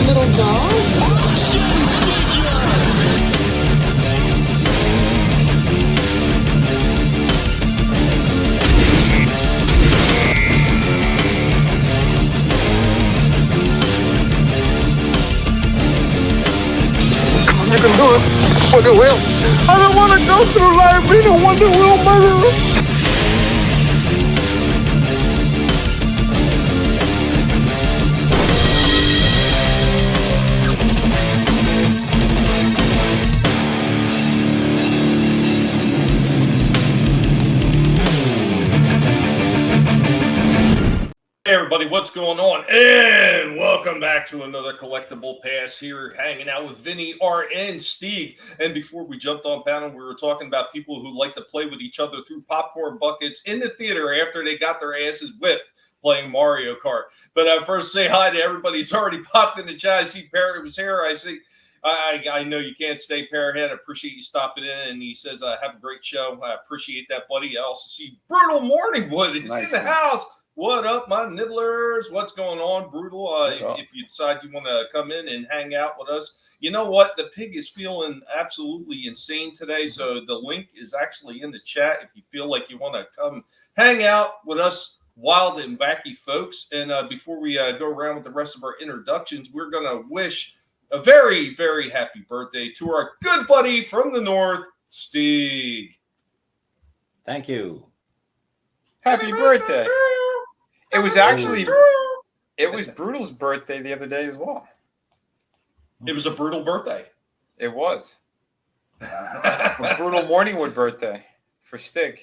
little doll? You can do it. Wonder Wheel. I don't want to go through life being a Wonder Wheel murderer. Hey everybody, what's going on? And welcome back to another Collectable Past here, hanging out with Vinnie, Art, and Steve. And before we jumped on panel, we were talking about people who like to play with each other through popcorn buckets in the theater after they got their asses whipped playing Mario Kart. But first, say hi to everybody who's already popped in the chat. I see Parrot was here. I see. I know you can't stay, Parrot. I appreciate you stopping in. And he says, have a great show. I appreciate that, buddy. I also see Brutal Morningwood is in the house. What up, my nibblers? What's going on, Brutal? If you decide you want to come in and hang out with us, you know what? The pig is feeling absolutely insane today, so the link is actually in the chat if you feel like you want to come hang out with us wild and wacky folks. And before we go around with the rest of our introductions, we're going to wish a very, very happy birthday to our good buddy from the north, Steve. Thank you. Happy birthday. It was actually, it was Brutal's birthday the other day as well. It was a brutal birthday. It was. A Brutal Morningwood birthday for Stig.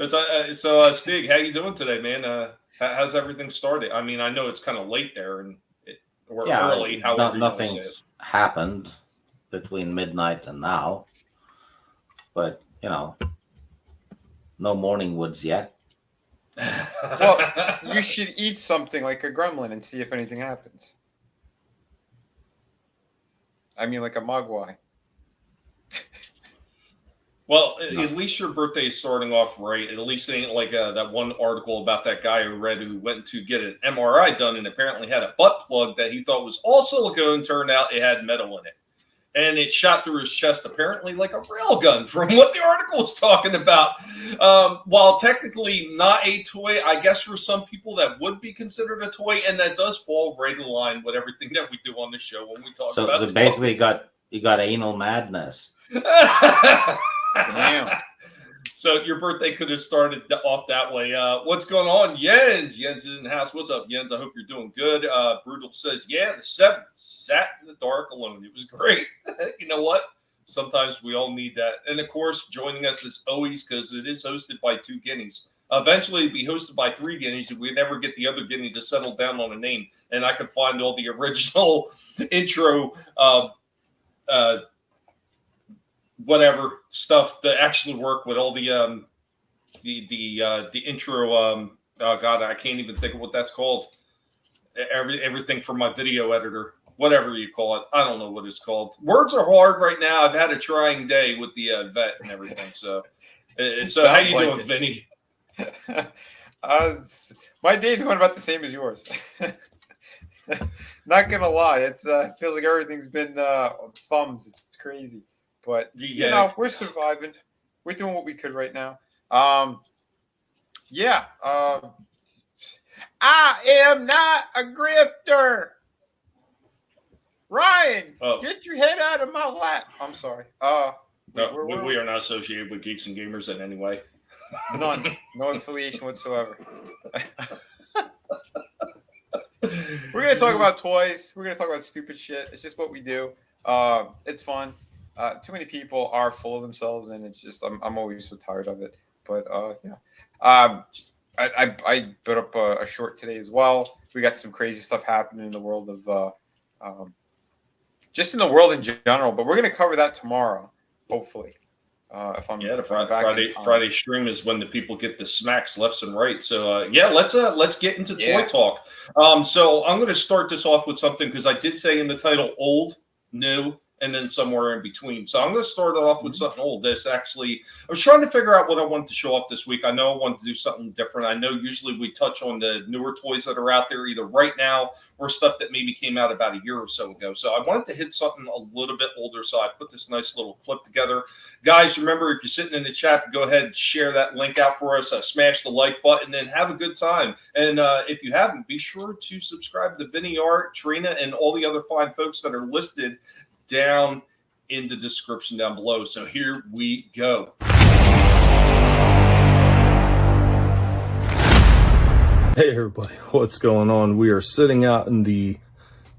So, Stig, how you doing today, man? How's everything started? I mean, I know it's kind of late there or early. However, nothing's happened between midnight and now, but you know, no Morningwoods yet. Well, you should eat something like a gremlin and see if anything happens. I mean, like a mogwai. Well, at least your birthday is starting off right. At least it ain't like that one article about that guy who went to get an MRI done and apparently had a butt plug that he thought was all silicone. Turned out it had metal in it. And it shot through his chest, apparently like a rail gun from what the article was talking about. While technically not a toy, I guess for some people that would be considered a toy, and that does fall right in line with everything that we do on the show when we talk about toys. So basically you got anal madness. Damn. So your birthday could have started off that way. What's going on, Jens? Jens is in the house. What's up, Jens? I hope you're doing good. Brutal says, yeah, the 7th sat in the dark alone. It was great. You know what? Sometimes we all need that. And, of course, joining us as always, because it is hosted by 2 guineas. Eventually, it'd be hosted by 3 guineas if we never get the other guinea to settle down on a name. And I could find all the original intro whatever stuff that actually work with all the intro. Oh God, I can't even think of what that's called. Everything from my video editor, whatever you call it. I don't know what it's called. Words are hard right now. I've had a trying day with the vet and everything. So how you doing, Vinny? My day's going about the same as yours. Not gonna lie, it feels like everything's been thumbs. It's crazy. But, you know, we're surviving. We're doing what we could right now. I am not a grifter. Ryan, get your head out of my lap. I'm sorry. No, we are not associated with Geeks and Gamers in any way. None. No affiliation whatsoever. We're going to talk about toys. We're going to talk about stupid shit. It's just what we do. It's fun. Too many people are full of themselves, and it's just I'm always so tired of it. But I put up a short today as well. We got some crazy stuff happening in the world of just in the world in general. But we're going to cover that tomorrow, hopefully. If I'm the Friday stream is when the people get the smacks left and right. So let's get into toy talk. So I'm going to start this off with something because I did say in the title old, new, and then somewhere in between. So I'm going to start it off with something old. This actually, I was trying to figure out what I wanted to show off this week. I know I wanted to do something different. I know usually we touch on the newer toys that are out there either right now or stuff that maybe came out about a year or so ago. So I wanted to hit something a little bit older. So I put this nice little clip together. Guys, remember, if you're sitting in the chat, go ahead and share that link out for us. Smash the like button and have a good time. And if you haven't, be sure to subscribe to Vinnie, Trina, and all the other fine folks that are listed down in the description down below. So here we go. Hey everybody, what's going on? We are sitting out in the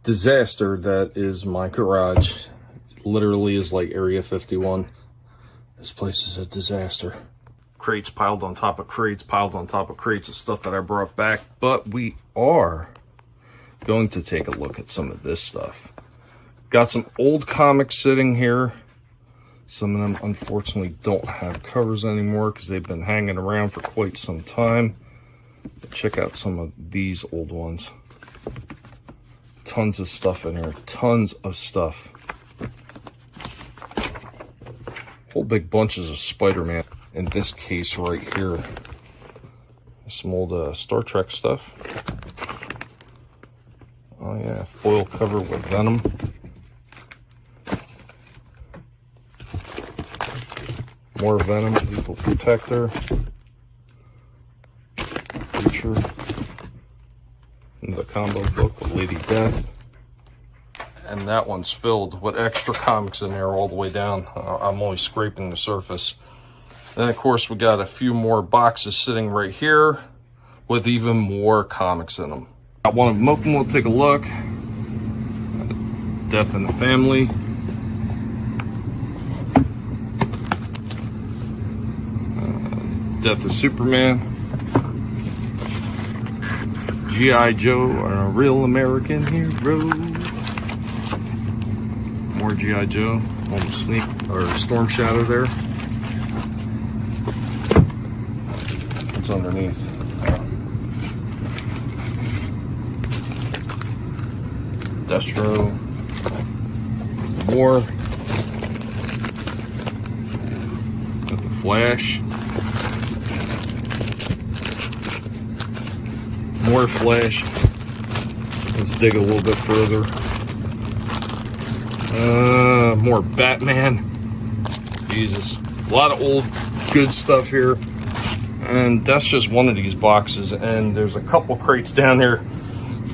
disaster that is my garage. It literally is like Area 51. This place is a disaster. Crates piled on top of crates, piled on top of crates of stuff that I brought back. But we are going to take a look at some of this stuff. Got some old comics sitting here. Some of them unfortunately don't have covers anymore because they've been hanging around for quite some time. But check out some of these old ones. Tons of stuff in here. Tons of stuff. Whole big bunches of Spider-Man in this case right here. Some old Star Trek stuff. Oh yeah, foil cover with Venom. More Venom, Lethal Protector, Preacher, and the combo book with Lady Death. And that one's filled with extra comics in there all the way down. I'm only scraping the surface. Then, of course, we got a few more boxes sitting right here with even more comics in them. Got one of them open, we'll take a look. Death in the Family. Death of Superman, G.I. Joe, a real American hero. More G.I. Joe, almost Storm Shadow there. What's underneath? Destro, more. Got the Flash. More Flash. Let's dig a little bit further. More Batman. Jesus. A lot of old good stuff here. And that's just one of these boxes. And there's a couple crates down there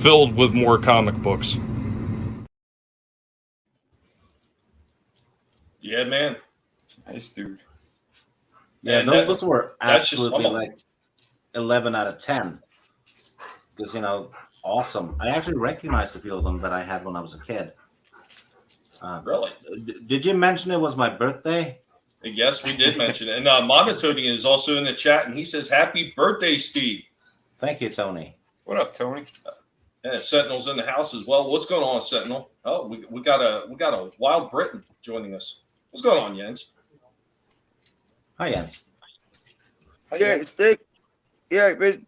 filled with more comic books. Yeah, man. Nice, dude. Yeah, And those were that's just absolutely some of like 11 out of 10. Because, awesome. I actually recognized a few of them that I had when I was a kid. Really? Did you mention it was my birthday? Yes, we did mention it. And Monotony is also in the chat, and he says, "Happy birthday, Steve." Thank you, Tony. What up, Tony? And Sentinel's in the house as well. What's going on, Sentinel? Oh, we got a Wild Briton joining us. What's going on, Jens? Hi, Jens. Yeah, stick. Yeah, but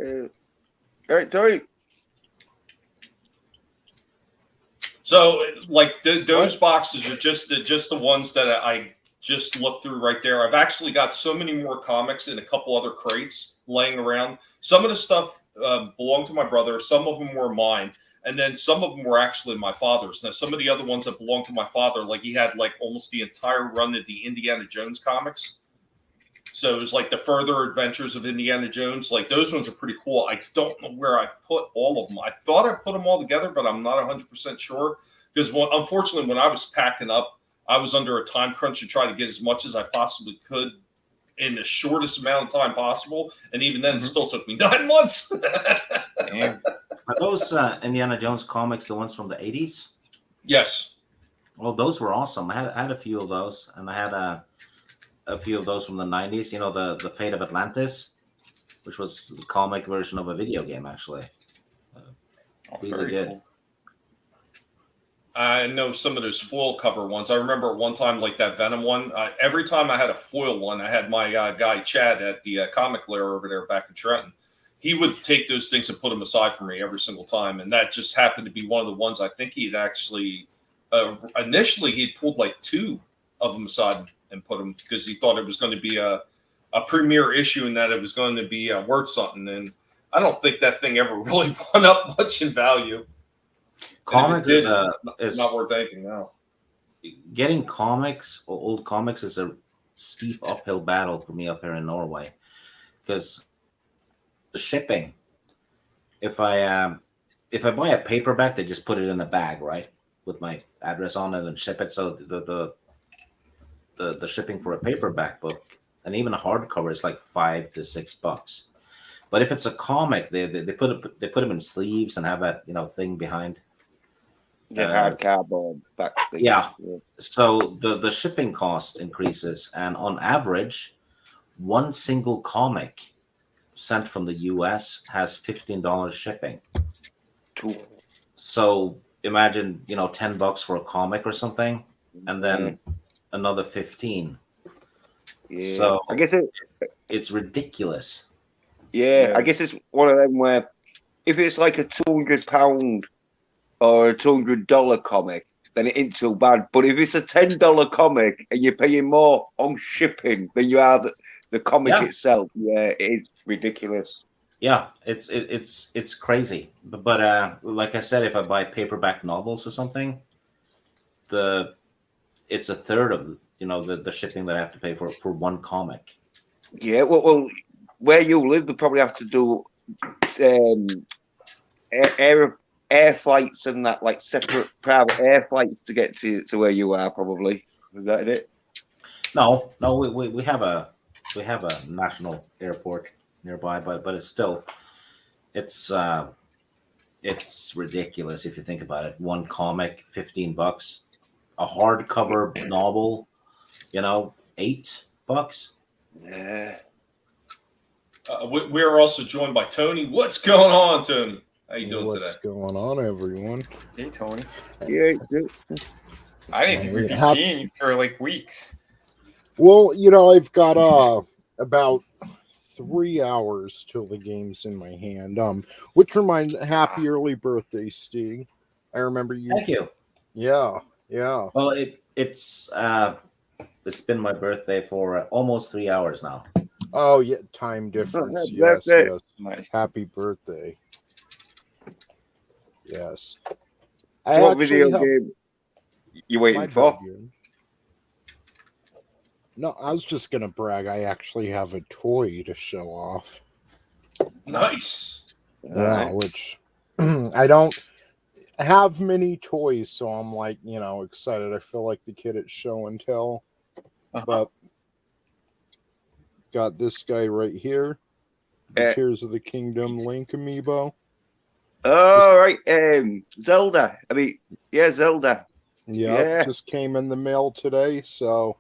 all right, Tori. So, like those boxes are just the ones that I just looked through right there. I've actually got so many more comics in a couple other crates laying around. Some of the stuff belonged to my brother. Some of them were mine. And then some of them were actually my father's. Now, some of the other ones that belonged to my father, like he had like almost the entire run of the Indiana Jones comics. So it was like the further adventures of Indiana Jones. Like those ones are pretty cool. I don't know where I put all of them. I thought I put them all together, but I'm not 100% sure. Because unfortunately, when I was packing up, I was under a time crunch to try to get as much as I possibly could in the shortest amount of time possible. And even then, it still took me 9 months. Damn. Are those Indiana Jones comics the ones from the 80s? Yes. Well, those were awesome. I had a few of those, and I had a few of those from the 90s. You know, the Fate of Atlantis, which was the comic version of a video game, actually. Really good. Cool. I know some of those foil cover ones. I remember at one time, like that Venom one, every time I had a foil one, I had my guy Chad at the comic lair over there back in Trenton. He would take those things and put them aside for me every single time. And that just happened to be one of the ones I think he'd actually initially he pulled like 2 of them aside and put them because he thought it was going to be a premier issue and that it was going to be worth something. And I don't think that thing ever really went up much in value. Comics it's is not worth anything now. Getting comics or old comics is a steep uphill battle for me up here in Norway because the shipping. If I buy a paperback, they just put it in a bag, right, with my address on it and ship it. So the shipping for a paperback book and even a hardcover is like $5 to $6. But if it's a comic, they put them in sleeves and have that thing behind. Yeah, hard cardboard back. Yeah. So the shipping cost increases, and on average, one single comic sent from the US has $15 shipping. So imagine $10 for a comic or something, and then another 15. Yeah. So I guess it's ridiculous. Yeah, I guess it's one of them where if it's like a £200 or a $200 comic, then it ain't too bad. But if it's a $10 comic and you're paying more on shipping than you are the comic itself, it is ridiculous. Yeah, it's crazy. But like I said, if I buy paperback novels or something, it's a third of the shipping that I have to pay for one comic. Yeah, well, where you live, they probably have to do air flights and that, like separate private air flights to get to where you are. Probably is that it? No, we have a national airport nearby, but it's still it's ridiculous if you think about it. One comic, $15. A hardcover novel, $8. Yeah. We're also joined by Tony. What's going on, Tony? How you doing today? What's going on, everyone? Hey, Tony. Yeah. I didn't think we'd be seeing you for like weeks. Well, I've got about 3 hours till the game's in my hand. Which reminds, happy early birthday, Steve. I remember you. Thank you. Yeah. Well, it's been my birthday for almost 3 hours now. Oh yeah, time difference. That's Yes. Nice. Happy birthday. Yes. So what video game you waiting for? No, I was just gonna brag. I actually have a toy to show off. Nice. Yeah, which I don't have many toys, so I'm like, excited. I feel like the kid at Show and Tell. But got this guy right here. The Tears of the Kingdom Link amiibo. Oh, right. Zelda. Zelda. Yeah, just came in the mail today. So,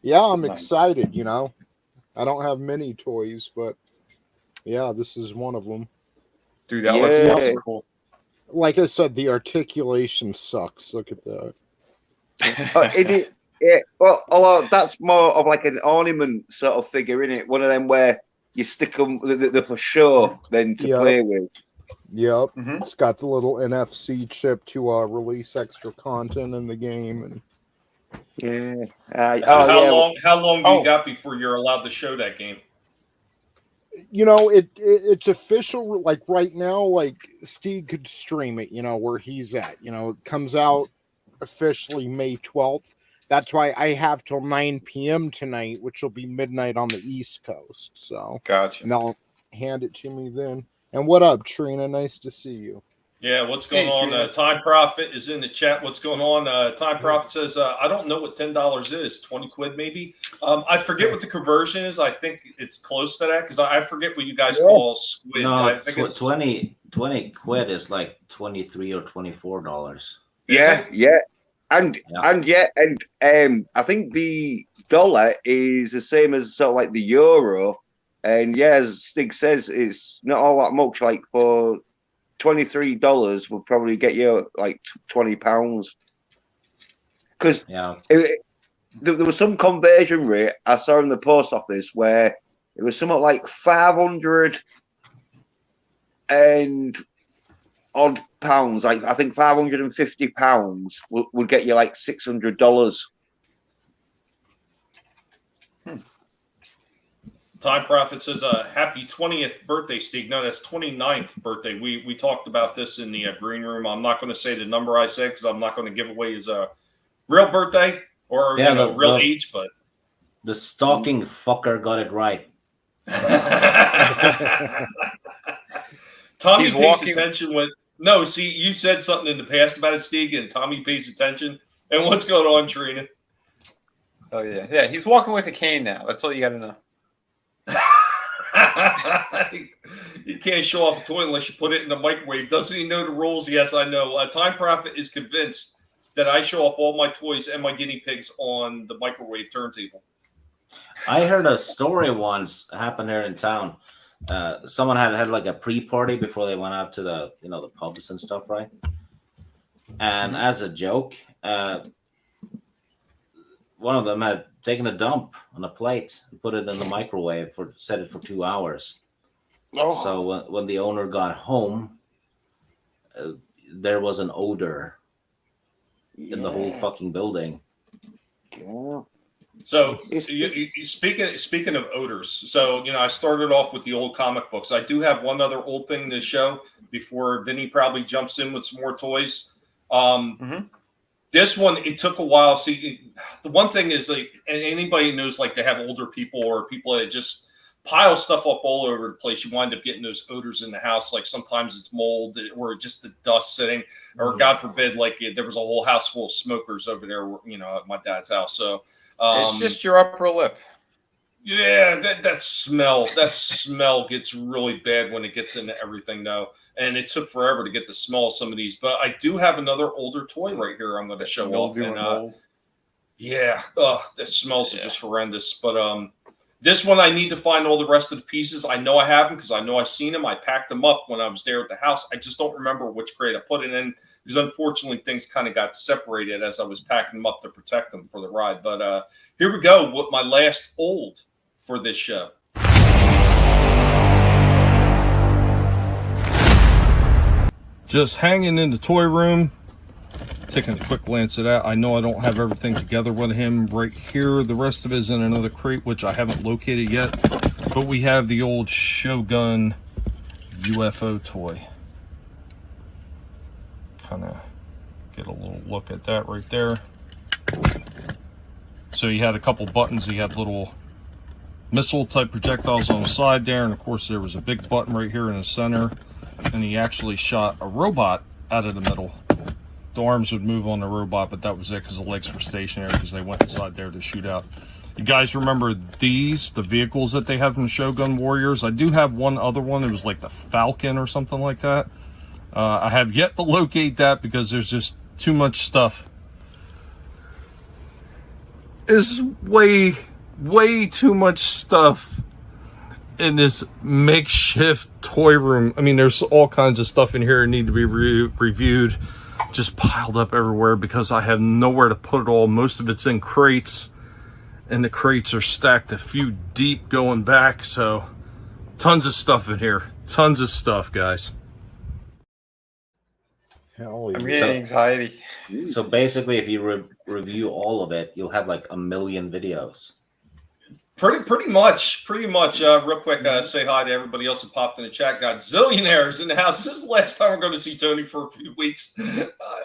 yeah, I'm excited, I don't have many toys, but yeah, this is one of them. Dude, that looks awesome cool. Like I said, the articulation sucks. Look at that. Although that's more of like an ornament sort of figure, isn't it? One of them where you stick them for show than to play with. Yep. It's got the little NFC chip to release extra content in the game. And How long do you got before you're allowed to show that game? It's official. Like right now, like Steve could stream it. Where he's at. It comes out officially May 12th. That's why I have till 9 p.m. tonight, which will be midnight on the East Coast. So, gotcha. And they'll hand it to me then. And what up, Trina? Nice to see you. Yeah, what's going on? Time Profit is in the chat. What's going on? Time Profit says, I don't know what $10 is. 20 quid maybe. I forget what the conversion is. I think it's close to that because I forget what you guys call squid. No, I think it's 20 quid is like $23 or $24. Yeah. And I think the dollar is the same as sort of like the euro. And yeah, as Stig says, it's not all that much. Like for $23 will probably get you like £20. Because there was some conversion rate I saw in the post office where it was something like 500 and odd pounds, like I think £550 would get you like $600. Time Prophet says, happy 20th birthday, Steve. No, that's 29th birthday. We talked about this in the green room. I'm not going to say the number I said because I'm not going to give away his real birthday or real age, but the stalking fucker got it right. Tommy pays attention when you said something in the past about it, Steve, and Tommy pays attention. And what's going on, Trina? Oh yeah, he's walking with a cane now. That's all you got to know. You can't show off a toy unless you put it in the microwave. Doesn't he know the rules? Yes, I know. Time Prophet is convinced that I show off all my toys and my guinea pigs on the microwave turntable. I heard a story once happen here in town. Someone had like a pre-party before they went out to the the pubs and stuff, right? And as a joke, one of them had taken a dump on a plate and put it in the microwave set it for 2 hours. Oh. So when the owner got home, there was an odor in the whole fucking building. Yeah. So speaking of odors, so I started off with the old comic books. I do have one other old thing to show before Vinnie probably jumps in with some more toys. This one, it took a while. See, the one thing is, like, and anybody knows, like, they have older people or people that just pile stuff up all over the place. You wind up getting those odors in the house. Like sometimes it's mold or just the dust sitting, or God forbid, like there was a whole house full of smokers over there, at my dad's house. So it's just your upper lip. Yeah, that smell gets really bad when it gets into everything, though. And it took forever to get the smell of some of these. But I do have another older toy right here I'm going to show off. And, the smells are just horrendous. But this one, I need to find all the rest of the pieces. I know I have them because I know I've seen them. I packed them up when I was there at the house. I just don't remember which crate I put it in because, unfortunately, things kind of got separated as I was packing them up to protect them for the ride. But here we go with my last old for this show. Just hanging in the toy room, taking a quick glance at that. I know I don't have everything together with him right here. The rest of it is in another crate, which I haven't located yet. But we have the old Shogun UFO toy. Kind of get a little look at that right there. So he had a couple buttons. He had little missile type projectiles on the side there, and of course there was a big button right here in the center, and he actually shot a robot out of the middle. The arms would move on the robot, but that was it because the legs were stationary because they went inside there to shoot out. You guys remember the vehicles that they have from Shogun Warriors? I do have one other one. It was like the Falcon or something like that. I have yet to locate that because there's just too much stuff. It's way too much stuff in this makeshift toy room. I mean, there's all kinds of stuff in here that need to be reviewed, just piled up everywhere because I have nowhere to put it all. Most of it's in crates, and the crates are stacked a few deep going back, so tons of stuff in here. Tons of stuff, guys. I'm getting anxiety. So basically, if you review all of it, you'll have like 1 million videos. Pretty much. Real quick, say hi to everybody else who popped in the chat. Got zillionaires in the house. This is the last time we're going to see Tony for a few weeks.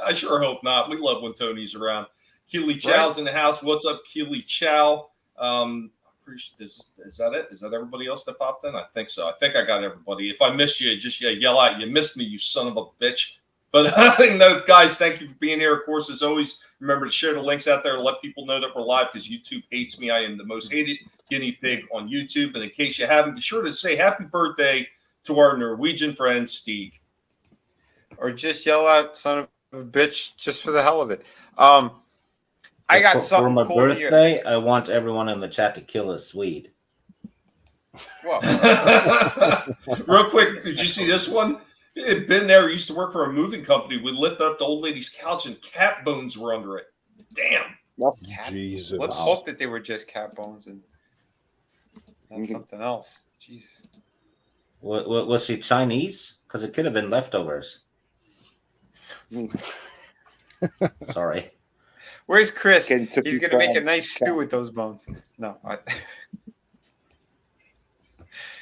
I sure hope not. We love when Tony's around. Keely Chow's in the house. What's up, Keely Chow? Is that it? Is that everybody else that popped in? I think so. I think I got everybody. If I missed you, just yell out, "You missed me, you son of a bitch." But no, guys, thank you for being here. Of course, as always, remember to share the links out there to let people know that we're live because YouTube hates me. I am the most hated guinea pig on YouTube. And in case you haven't, be sure to say happy birthday to our Norwegian friend, Stieg. Or just yell out, son of a bitch, just for the hell of it. I got something for my cool birthday. I want everyone in the chat to kill a Swede. Well, real quick, did you see this one? It had been there. Used to work for a moving company. We lifted up the old lady's couch and cat bones were under it. Damn. Jesus. Let's hope that they were just cat bones and not something else. Jesus. Was she Chinese? Because it could have been leftovers. Sorry. Where's Chris? Kentucky He's gonna make a Fried nice stew with those bones. No.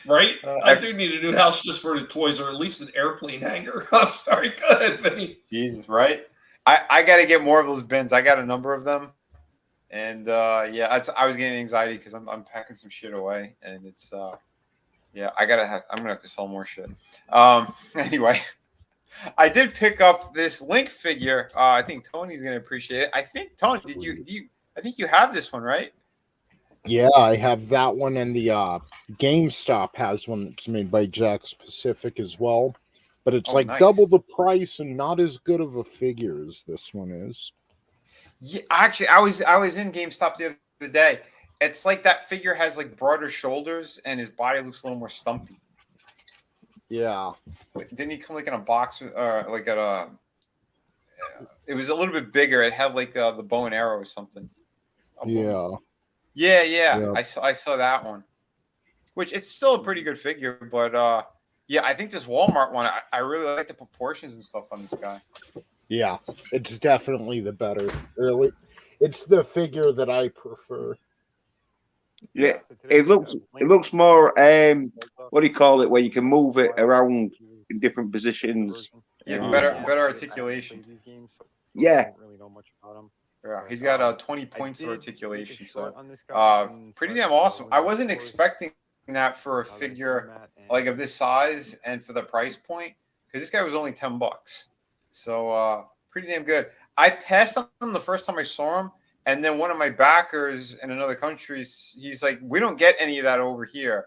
Right? I do need a new house just for the toys, or at least an airplane hangar. I'm sorry. Go ahead, Vinnie. Jesus, right? I got to get more of those bins. I got a number of them, and yeah, I was getting anxiety because I'm packing some shit away, and it's yeah, I'm gonna have to sell more shit. Anyway, I did pick up this Link figure. I think Tony's gonna appreciate it. I think Tony, I think you have this one, right? Yeah, I have that one, and the GameStop has one that's made by Jack's Pacific as well. But it's like nice. double the price and not as good of a figure as this one is. Yeah, actually, I was in GameStop the other day. It's like that figure has like broader shoulders, and his body looks a little more stumpy. Yeah. Didn't he come like in a box, or like at a? It was a little bit bigger. It had like the bow and arrow or something. Yeah. Yeah. I saw that one, which it's still a pretty good figure, but yeah, I think this Walmart one, I really like the proportions and stuff on this guy. Yeah, it's definitely the better. Really, it's the figure that I prefer. Yeah, it looks more what do you call it, where you can move it around in different positions. Yeah, better articulation. Yeah. Yeah, he's got 20 points of articulation, so pretty damn awesome. I wasn't expecting that for a figure like of this size and for the price point, because this guy was only $10. So pretty damn good. I passed on him the first time I saw him, and then one of my backers in another country, he's like, "We don't get any of that over here.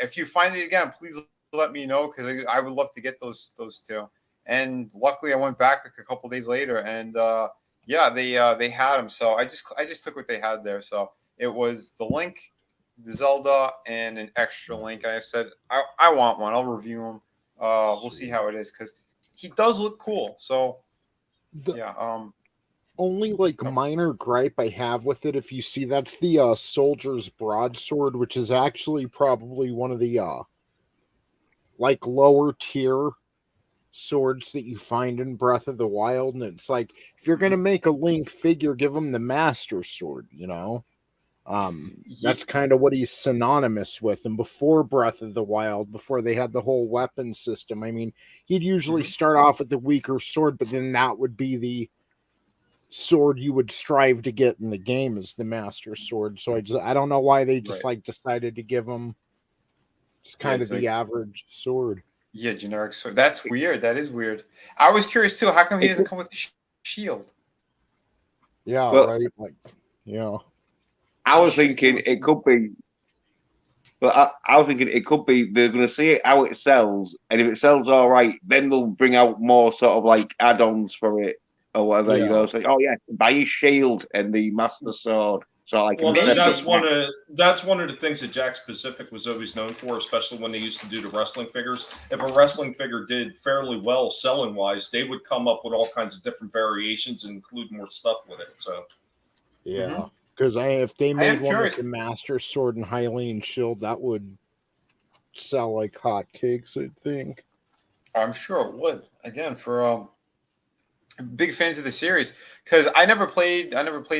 If you find it again, please let me know, because I would love to get those two." And luckily, I went back like a couple days later, and yeah, they had them. So I just took what they had there. So it was the Link, the Zelda, and an extra Link. I said I want one. I'll review him. We'll see how it is, because he does look cool. So yeah. Only like minor gripe I have with it, if you see, that's the Soldier's Broadsword, which is actually probably one of the like lower tier swords that you find in Breath of the Wild. And it's like, if you're gonna make a Link figure, give him the Master Sword, you know. That's kind of what he's synonymous with. And before Breath of the Wild, before they had the whole weapon system, I mean, he'd usually start off with the weaker sword, but then that would be the sword you would strive to get in the game, as the Master Sword. So I don't know why they just like decided to give him just kind of the average sword. Yeah, generic sword. That's weird. That is weird. I was curious too. How come he doesn't come with a shield? Yeah, right. Like, yeah. I was thinking it could be, but I was thinking it could be they're going to see how it sells, and if it sells all right, then they'll bring out more sort of like add-ons for it or whatever. You know, say, oh yeah, buy his shield and the Master Sword. So like, well, that's one of the things that Jack's Pacific was always known for, especially when they used to do the wrestling figures. If a wrestling figure did fairly well selling wise, they would come up with all kinds of different variations and include more stuff with it. So yeah. Because if they made one with the Master Sword and Hylian Shield, that would sell like hotcakes, I think. I'm sure it would. Again, for big fans of the series, because I never played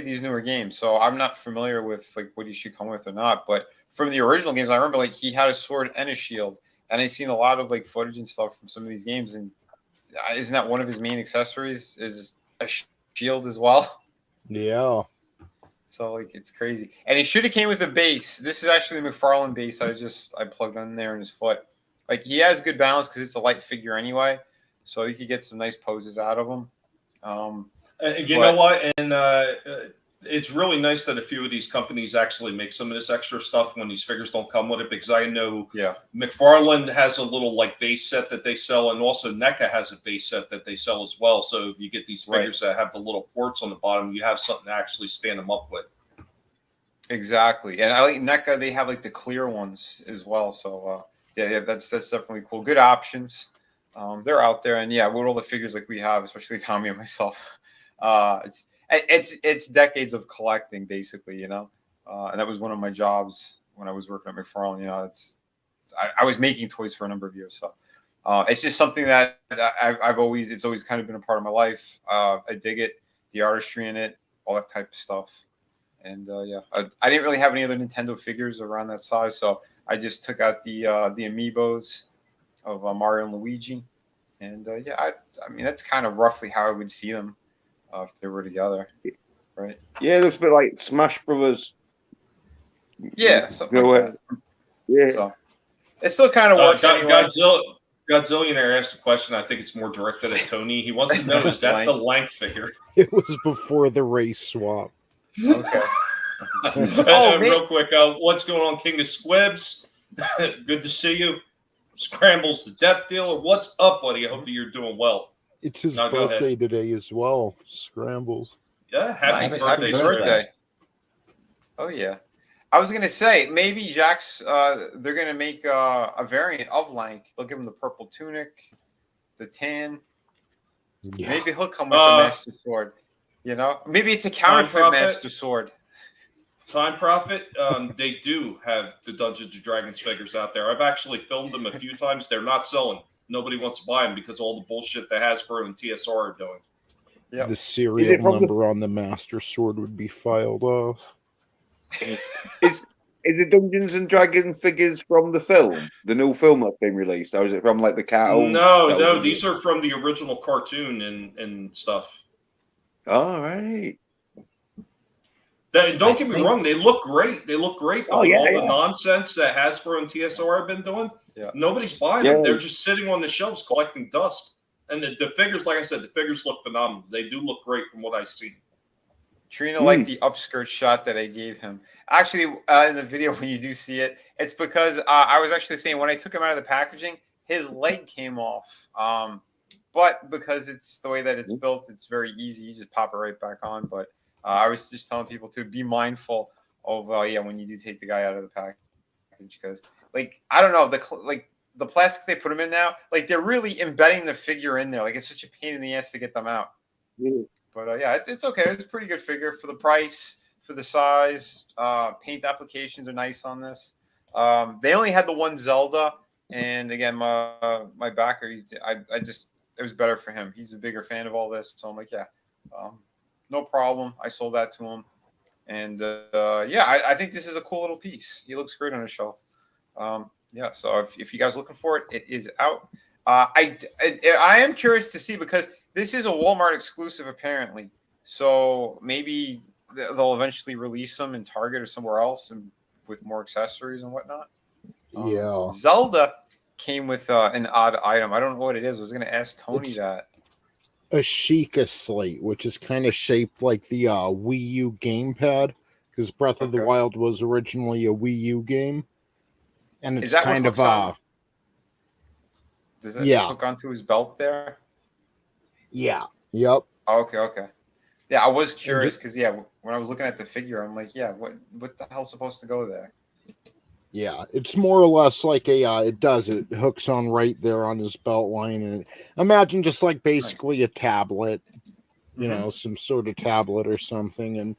these newer games, so I'm not familiar with like what he should come with or not. But from the original games, I remember like he had a sword and a shield, and I've seen a lot of like footage and stuff from some of these games. And isn't that one of his main accessories? Is a shield as well? Yeah. So like it's crazy, and it should have came with a base. This is actually the McFarlane base. I plugged in there in his foot. Like he has good balance because it's a light figure anyway, so you could get some nice poses out of him. You know what? And it's really nice that a few of these companies actually make some of this extra stuff when these figures don't come with it, because I know McFarlane has a little like base set that they sell, and also NECA has a base set that they sell as well. So if you get these figures that have the little ports on the bottom, you have something to actually stand them up with. Exactly. And I like NECA, they have like the clear ones as well. So yeah, that's definitely cool. Good options. They're out there, and yeah, with all the figures like we have, especially Tommy and myself, it's decades of collecting, basically, you know. And that was one of my jobs when I was working at McFarlane. You know, I was making toys for a number of years. So It's just something that it's always kind of been a part of my life. I dig it, the artistry in it, all that type of stuff. And I didn't really have any other Nintendo figures around that size, so I just took out the amiibos of Mario and Luigi. And I mean, that's kind of roughly how I would see them if they were together, right? Yeah, it looks a bit like Smash Brothers. Yeah, something like that. Yeah. So it still kind of works anyway. Godzillionaire asked a question. I think it's more directed at Tony. He wants to know, is that the Lank figure? It was before the race swap. Okay. Real quick, what's going on, King of Squibs? Good to see you. Scrambles the Death Dealer. What's up, buddy? I hope that you're doing well. It's his birthday today as well. Scrambles. Yeah, happy birthday. Oh, yeah. I was going to say, maybe Jack's, they're going to make a variant of Lank. They'll give him the purple tunic, the tan. Yeah. Maybe he'll come with the Master Sword. You know? Maybe it's a counterfeit Master Sword. Time Prophet, they do have the Dungeons & Dragons figures out there. I've actually filmed them a few times. They're not selling. Nobody wants to buy them because of all the bullshit that Hasbro and TSR are doing. Yep. The serial number on the Master Sword would be filed off. Is it Dungeons and Dragons figures from the film, the new film that's been released, or is it from like the cartoon? No, these are from the original cartoon and stuff. All right. Don't get me wrong, they look great. They look great. But the nonsense that Hasbro and TSR have been doing, nobody's buying them. They're just sitting on the shelves collecting dust. And the figures, like I said, the figures look phenomenal. They do look great from what I see. Trina liked the upskirt shot that I gave him. Actually, in the video, when you do see it, it's because I was actually saying when I took him out of the packaging, his leg came off. But because it's the way that it's built, it's very easy. You just pop it right back on. But I was just telling people to be mindful of, when you do take the guy out of the package. Because, like, I don't know, the plastic they put them in now, like, they're really embedding the figure in there. Like, it's such a pain in the ass to get them out. Yeah. But it's okay. It's a pretty good figure for the price, for the size. Paint applications are nice on this. They only had the one Zelda, and again, my backer, it was better for him. He's a bigger fan of all this, so I'm like, no problem. I sold that to him, and I think this is a cool little piece. He looks great on a shelf. So if you guys are looking for it, it is out. I am curious to see because this is a Walmart exclusive, apparently. So maybe they'll eventually release them in Target or somewhere else and with more accessories and whatnot. Zelda came with an odd item. I don't know what it is. I was going to ask Tony that. A Sheikah slate, which is kind of shaped like the Wii U gamepad, because Breath of the Wild was originally a Wii U game. And it's kind of does it hook onto his belt there? Yeah. Yep. Okay. Yeah, I was curious because when I was looking at the figure, I'm like, what the hell's supposed to go there? Yeah, it's more or less like it hooks on right there on his belt line, and imagine just like basically a tablet, you know, some sort of tablet or something, and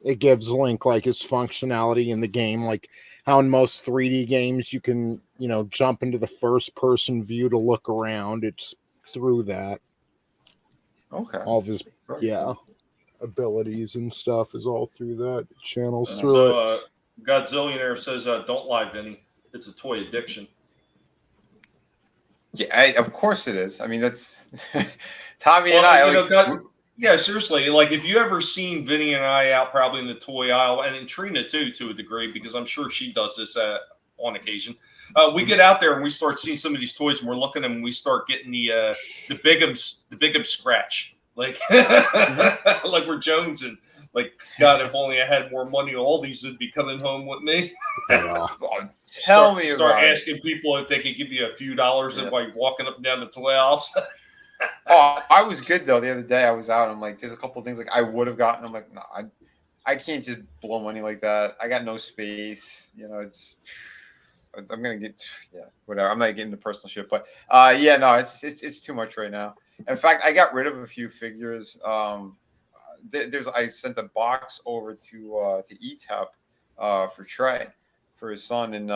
it gives Link like his functionality in the game, like how in most 3D games you can, you know, jump into the first person view to look around. It's through that. Okay. All of his abilities and stuff is all through that. It channels through it. Godzillionaire says, "Don't lie, Vinnie. It's a toy addiction." Yeah, of course it is. I mean, that's Tommy and I. Seriously. Like, if you ever seen Vinnie and I out probably in the toy aisle, and in Trina too, to a degree, because I'm sure she does this on occasion. We get out there and we start seeing some of these toys, and we're looking at them, and we start getting the Big'em scratch, like like we're jonesing. Like, God, if only I had more money, all these would be coming home with me. Start asking people if they could give you a few dollars by walking up and down the toy aisles. I was good though. The other day I was out. I'm like, there's a couple of things like I would have gotten. I'm like, no, I can't just blow money like that. I got no space. You know, I'm gonna get whatever. I'm not getting into personal shit, but it's too much right now. In fact, I got rid of a few figures. I sent a box over to ETAP for Trey for his son, and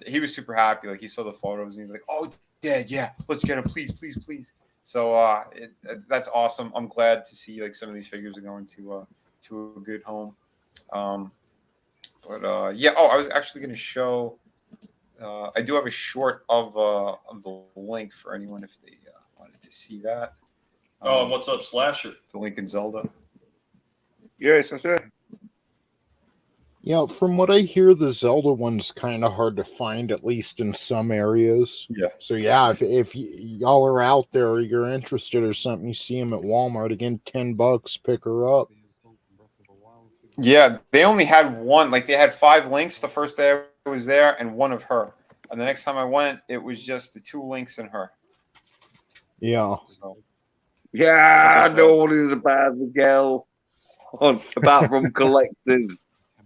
he was super happy. Like, he saw the photos and he's like, "Oh, Dad, yeah, let's get him, please, please, please. So that's awesome. I'm glad to see like some of these figures are going to a good home. Yeah. Oh, I was actually going to show. I do have a short of the link for anyone if they wanted to see that. Oh, and what's up, Slasher? The link in Zelda. Yes, that's it. Yeah, from what I hear, the Zelda one's kind of hard to find, at least in some areas. Yeah. So yeah, if y'all are out there, you're interested or something, you see them at Walmart again, $10, pick her up. Yeah, they only had one. Like they had 5 links the first day I was there, and one of her. And the next time I went, it was just the 2 links and her. Yeah. So, Yeah, no one is about the girl. Apart from collectors.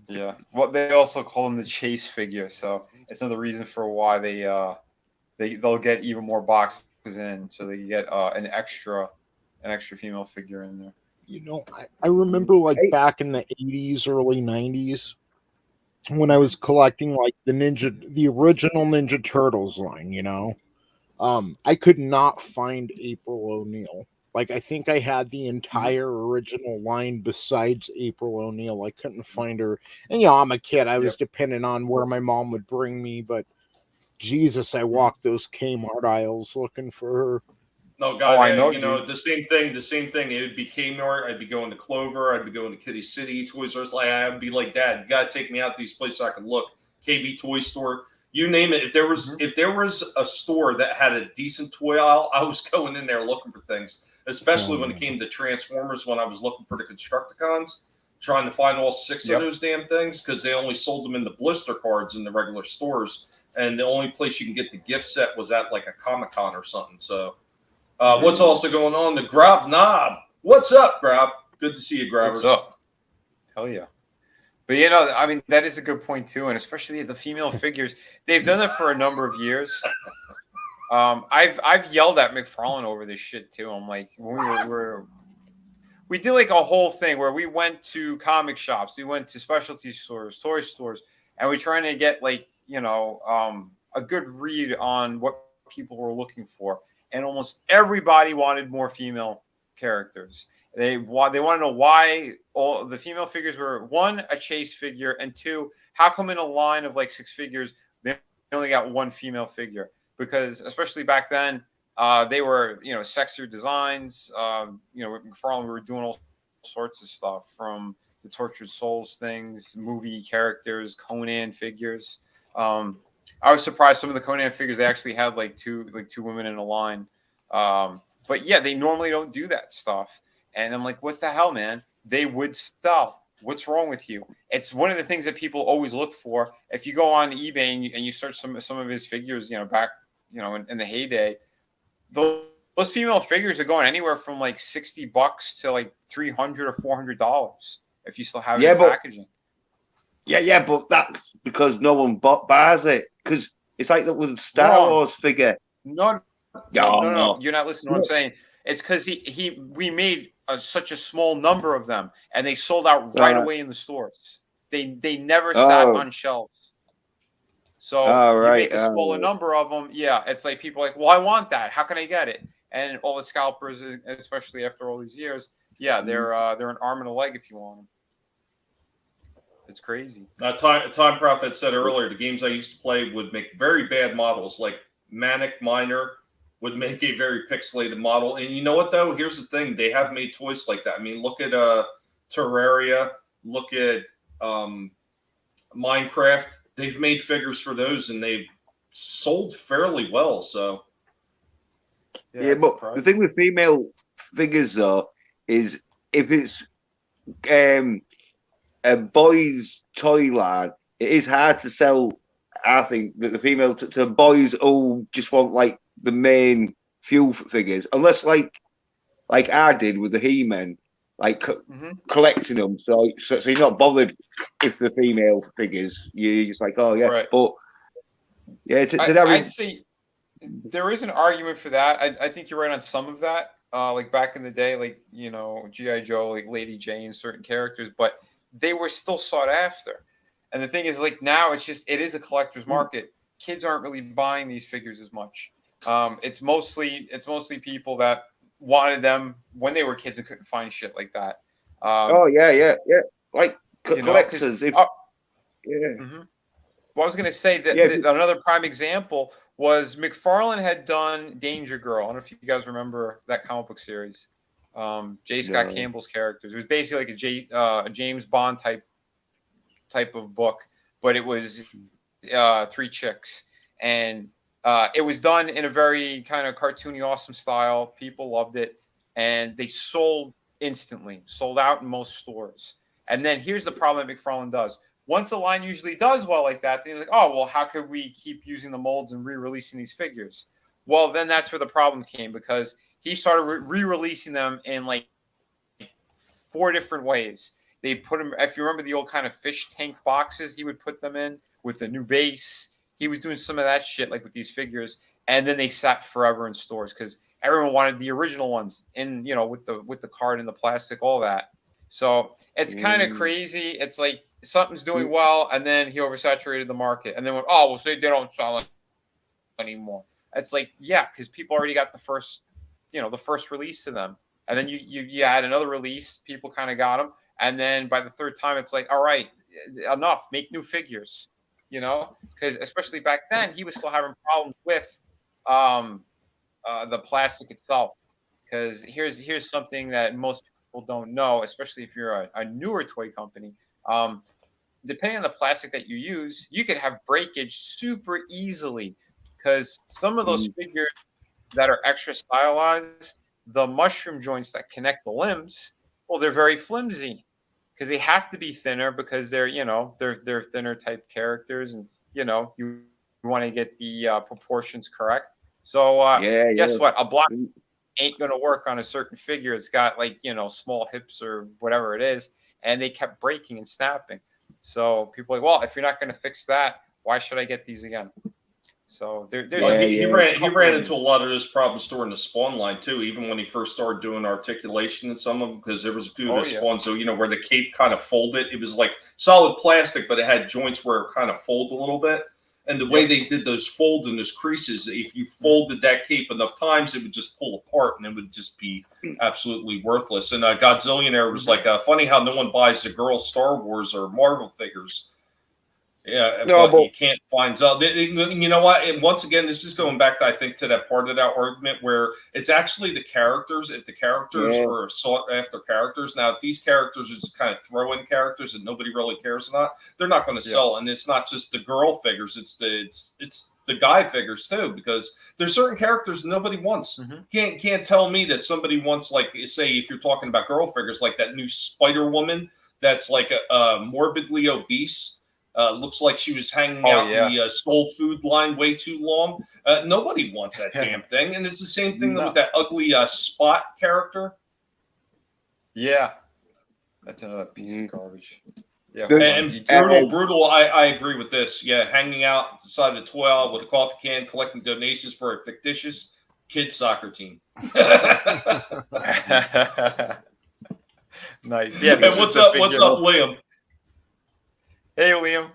Yeah. Well, they also call them the chase figure, so it's another reason for why they'll get even more boxes in, so they get an extra female figure in there. You know, I remember like back in the 80s, early 90s, when I was collecting like the original Ninja Turtles line, you know. I could not find April O'Neil. Like I think I had the entire original line besides April O'Neil. I couldn't find her. And you know, I'm a kid. I was dependent on where my mom would bring me, but Jesus, I walked those Kmart aisles looking for her. No, God, I know, you know, the same thing. It would be Kmart. I'd be going to Clover. I'd be going to Kitty City, Toys R Us. Like, I'd be like, Dad, you got to take me out to these places so I can look. KB Toy Store, you name it. If there was a store that had a decent toy aisle, I was going in there looking for things. Especially when it came to Transformers, when I was looking for the Constructicons, trying to find all 6 of those damn things because they only sold them in the blister cards in the regular stores, and the only place you can get the gift set was at like a Comic-Con or something. So. What's also going on? The Grab Knob. What's up, Grab? Good to see you, Grabbers. What's up? Hell yeah. But you know, I mean, that is a good point too, and especially the female figures. They've done it for a number of years. I've yelled at McFarlane over this shit too. I'm like, when we did like a whole thing where we went to comic shops, we went to specialty stores, toy stores, and we're trying to get like, you know, a good read on what people were looking for. And almost everybody wanted more female characters. They want to know why all the female figures were, 1, a chase figure, and 2, how come in a line of like 6 figures they only got 1 female figure? Because especially back then, they were, you know, sexier designs. You know, with McFarlane, we were doing all sorts of stuff, from the Tortured Souls things, movie characters, Conan figures. I was surprised some of the Conan figures, they actually had like two women in a line. But yeah, they normally don't do that stuff. And I'm like, what the hell, man? They would sell. What's wrong with you? It's one of the things that people always look for. If you go on eBay and you search some of his figures, you know, back, you know, in the heyday, those female figures are going anywhere from like $60 to like $300 or $400 if you still have it in packaging. Yeah, but that's because no one buys it. Because it's like that with the Star Wars figure. No, you're not listening to what I'm saying. It's because we made such a small number of them, and they sold out right away in the stores. They never sat on shelves. So you make a smaller number of them. Yeah, it's like people are like, well, I want that. How can I get it? And all the scalpers, especially after all these years, yeah, they're an arm and a leg if you want them. It's crazy. Time Prophet said earlier, the games I used to play would make very bad models, like Manic Miner would make a very pixelated model. And you know what, though? Here's the thing. They have made toys like that. I mean, look at Terraria. Look at Minecraft. They've made figures for those, and they've sold fairly well. So, yeah, but the thing with female figures, though, is if it's a boys' toy line, it is hard to sell. I think that the female to boys who just want like the main few figures, unless like I did with the He-Man, like collecting them. So you're not bothered if the female figures. You're just like, oh yeah, right. But yeah, I'd say there is an argument for that. I think you're right on some of that. Like back in the day, like, you know, G.I. Joe, like Lady Jane, certain characters, but they were still sought after. And the thing is, like, now it is a collector's market. Kids aren't really buying these figures as much. It's mostly people that wanted them when they were kids and couldn't find shit like that. Oh yeah. Like You know, collectors. Yeah. Well, I was going to say that, Yeah. that another prime example was McFarlane had done Danger Girl. I don't know if you guys remember that comic book series. J. Scott Campbell's characters. It was basically like a James Bond type of book, but it was 3 chicks, and it was done in a very kind of cartoony, awesome style. People loved it, and they sold instantly, sold out in most stores. And then here's the problem that McFarlane does. Once a line usually does well like that, then he's like, oh, well, how could we keep using the molds and re-releasing these figures? Well, then that's where the problem came, because he started re-releasing them in like 4 different ways. They put them, if you remember the old kind of fish tank boxes, he would put them in with the new base. He was doing some of that shit like with these figures, and then they sat forever in stores because everyone wanted the original ones in, you know, with the card and the plastic, all that. So it's kind of crazy. It's like something's doing well, and then he oversaturated the market, and then went, oh, well, so they don't sell it anymore. It's like, yeah, because people already got the first release to them, and then you add another release, people kind of got them, and then by the 3rd time, it's like, all right, enough, make new figures, you know, because especially back then, he was still having problems with the plastic itself. Because here's something that most people don't know, especially if you're a newer toy company. Depending on the plastic that you use, you can have breakage super easily, because some of those figures that are extra stylized, the mushroom joints that connect the limbs, well, they're very flimsy because they have to be thinner, because they're thinner type characters, and you want to get the proportions correct. So guess what? A block ain't going to work on a certain figure. It's got like, small hips or whatever it is, and they kept breaking and snapping. So people are like, well, if you're not going to fix that, why should I get these again? So he ran into a lot of those problems storing the Spawn line too, even when he first started doing articulation in some of them, because there was a few of the Spawn, so where the cape kind of folded, it was like solid plastic, but it had joints where it kind of fold a little bit. And the way they did those folds and those creases, if you folded that cape enough times, it would just pull apart, and it would just be absolutely worthless. And Godzillionaire was like, funny how no one buys the girl Star Wars or Marvel figures. Yeah, no, but you can't find out. You know what? And once again, this is going back, I think, to that part of that argument where it's actually the characters. If the characters are sought after characters, now if these characters are just kind of throw-in characters that nobody really cares about, they're not going to sell. And it's not just the girl figures; it's the guy figures too, because there's certain characters nobody wants. Can't tell me that somebody wants, like, say, if you're talking about girl figures, like that new Spider Woman that's like a morbidly obese. Looks like she was hanging out the soul food line way too long. Nobody wants that damn thing. And it's the same thing with that ugly Spot character. Yeah. That's another piece of garbage. Yeah. And brutal. I agree with this. Yeah. Hanging out beside the toy aisle with a coffee can, collecting donations for a fictitious kids soccer team. Nice. Yeah. And what's up, Liam? Hey, Liam.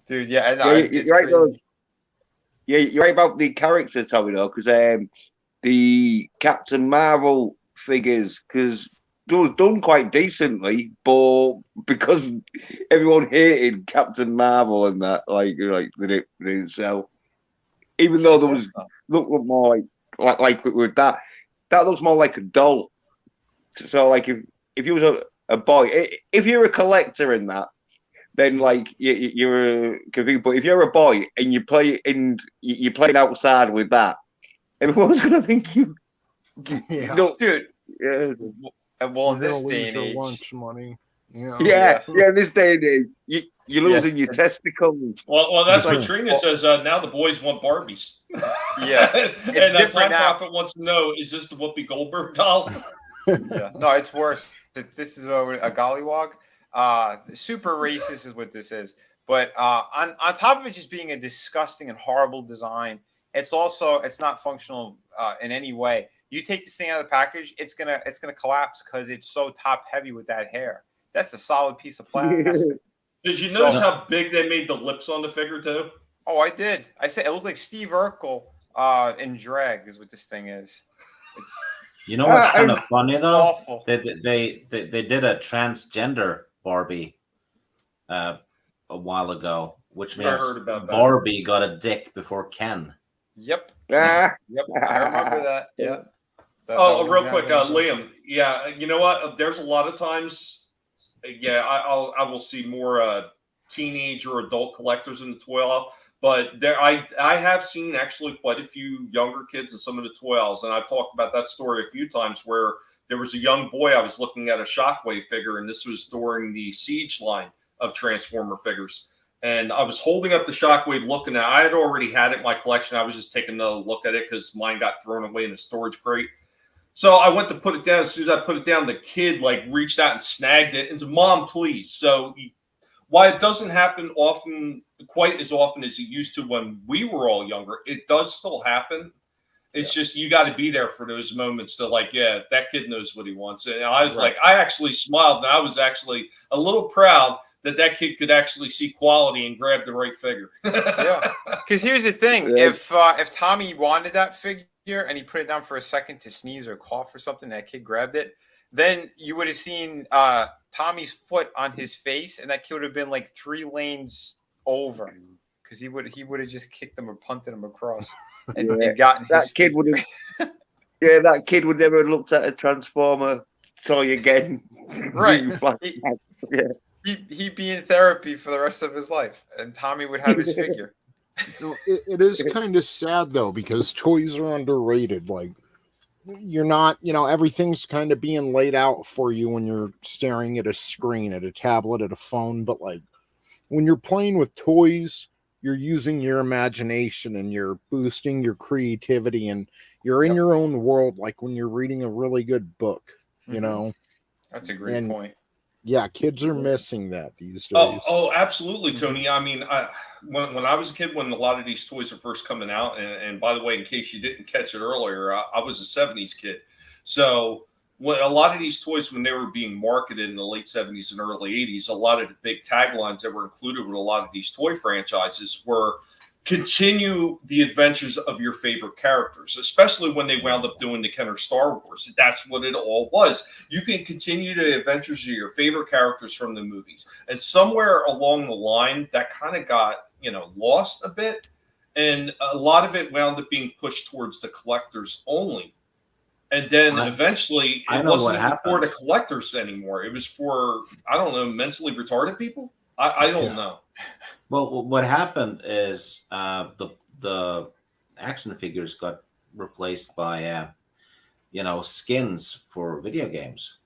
Dude, you're right. You're right about the character, Tommy, though, because the Captain Marvel figures, because they were done quite decently, but because everyone hated Captain Marvel and that, like they didn't sell. Even though there was look more like with that looks more like a doll. So, like if you was a boy, if you're a collector in that, then like you're confused. But if you're a boy and you're playing outside with that, everyone's gonna think you dude. Yeah. Well, in this day and age, lunch money. In this day and age, you're losing your testicles. Well, that's what Trina says. Now the boys want Barbies. Yeah, and Time Prophet wants to know: is this the Whoopi Goldberg doll? Yeah, no, it's worse. This is a gollywog. Super racist is what this is. But on top of it just being a disgusting and horrible design, it's not functional in any way. You take this thing out of the package, it's gonna collapse because it's so top heavy with that hair. That's a solid piece of plastic. Did you notice how big they made the lips on the figure too? Oh, I did. I said it looked like Steve Urkel in drag is what this thing is. It's You know what's kind of funny though? awful. They did a transgender Barbie a while ago, which means I heard about that. Barbie got a dick before Ken. Yep. Ah. Yep. I remember that. Yeah. Real quick, Liam. Yeah, you know what? There's a lot of times. Yeah, I will see more teenage or adult collectors in the toy aisle, but I have seen actually quite a few younger kids in some of the toy aisles, and I've talked about that story a few times where there was a young boy. I was looking at a Shockwave figure, and this was during the Siege line of Transformer figures. And I was holding up the Shockwave looking at it. I had already had it in my collection. I was just taking a look at it because mine got thrown away in a storage crate. So I went to put it down. As soon as I put it down, the kid reached out and snagged it and said, "Mom, please." So while it doesn't happen quite as often as it used to when we were all younger, it does still happen. It's just you got to be there for those moments to that kid knows what he wants. And I was I actually smiled, and I was actually a little proud that kid could actually see quality and grab the right figure. Yeah, because here's the thing: if Tommy wanted that figure and he put it down for a second to sneeze or cough or something, that kid grabbed it, then you would have seen Tommy's foot on his face, and that kid would have been 3 lanes over because he would have just kicked him or punted him across and gotten that his kid would have. Yeah, that kid would never have looked at a Transformer toy again. Right. He'd be in therapy for the rest of his life, and Tommy would have his figure. It is kind of sad though, because toys are underrated. You're not, everything's kind of being laid out for you when you're staring at a screen, at a tablet, at a phone. But when you're playing with toys, you're using your imagination and you're boosting your creativity, and you're in your own world. Like when you're reading a really good book, you know. That's a great point. Yeah, kids are missing that these days. Oh, absolutely, Tony. I mean, when I was a kid, when a lot of these toys were first coming out, and by the way, in case you didn't catch it earlier, I was a 70s kid. So when a lot of these toys, when they were being marketed in the late 70s and early 80s, a lot of the big taglines that were included with a lot of these toy franchises were continue the adventures of your favorite characters, especially when they wound up doing the Kenner Star Wars. That's what it all was. You can continue the adventures of your favorite characters from the movies. And somewhere along the line, that kind of got, lost a bit. And a lot of it wound up being pushed towards the collectors only. And then eventually it wasn't even for the collectors anymore. It was for, I don't know, mentally retarded people. I don't know. Well, what happened is the action figures got replaced by skins for video games.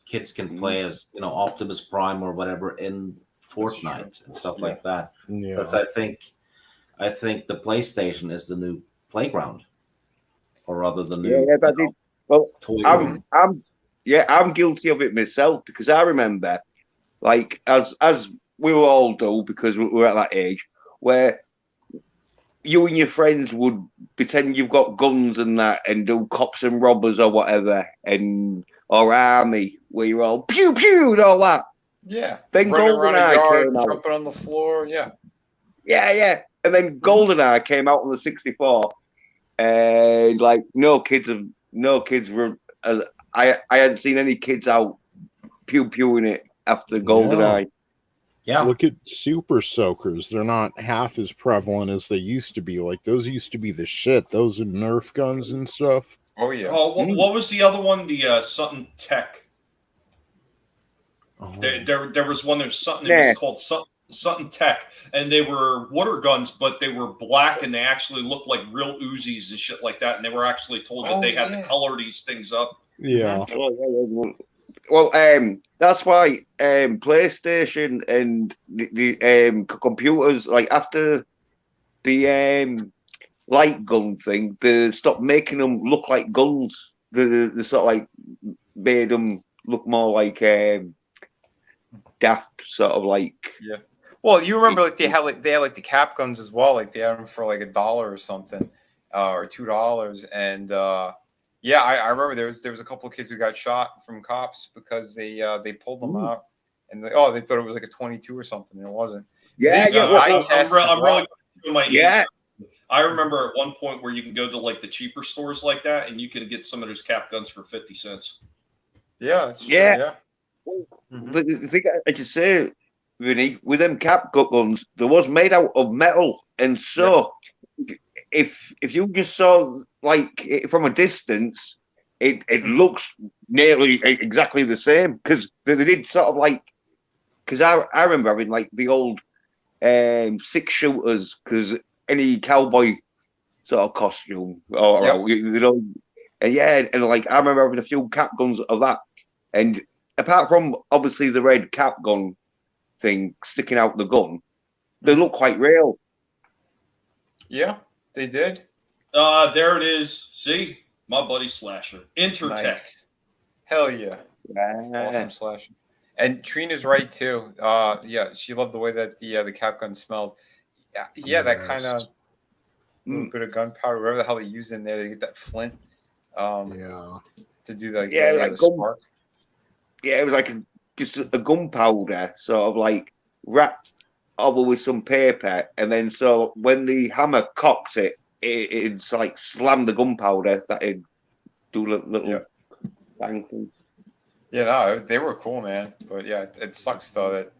Kids can play as Optimus Prime or whatever in Fortnite and stuff like that. Yeah. So I think the PlayStation is the new playground, or rather the new. I'm guilty of it myself, because I remember, as we were all do, because we were at that age where you and your friends would pretend you've got guns and that, and do cops and robbers or whatever, or army, where you're all pew pew and all that. Yeah. Then running around a yard, came jumping on the floor. Yeah. Yeah. And then GoldenEye came out on the 64, and no kids were. I hadn't seen any kids out pew pewing it after GoldenEye. Yeah. Look at Super Soakers. They're not half as prevalent as they used to be. Those used to be the shit. Those are Nerf guns and stuff. Oh, yeah. Oh, what was the other one? The something tech. Oh. There was one that was something that was called something tech, and they were water guns, but they were black, and they actually looked like real Uzis and shit like that, and they were actually told that they had to color these things up. Yeah. Well, that's why PlayStation and the computers, after the light gun thing, they stopped making them look like guns. They sort of made them look more like daft, sort of Yeah. Well, you remember they had the cap guns as well. They had them for $1 or something, or $2, and I remember there was a couple of kids who got shot from cops because they pulled them out, and they thought it was a 22 or something, and it wasn't. Yeah, I'm really my age. I remember at one point where you can go to like the cheaper stores like that, and you can get some of those cap guns for 50 cents. Yeah, that's true. Yeah. Yeah. But the thing I just say, Vinny, with them cap guns, they was made out of metal, and so if you just saw like it from a distance, it looks nearly exactly the same because they did sort of like because I remember having like the old 6-shooters because any cowboy sort of costume or you know, and like I remember having a few cap guns of that, and apart from obviously the red cap gun thing sticking out the gun, they look quite real. Yeah, they did. There it is. See, my buddy Slasher. Intertech. Nice. Hell yeah. Awesome Slasher. And Trina's right too. Yeah, she loved the way that the cap gun smelled. Yeah, that kind of little bit of gunpowder, whatever the hell they use in there to get that flint. To do that. Like the spark. Yeah, it was like just a gunpowder sort of like wrapped over with some paper, and then so when the hammer cocks it's like slam the gunpowder that it do little bang things. Yeah, no, they were cool, man. But yeah, it sucks though that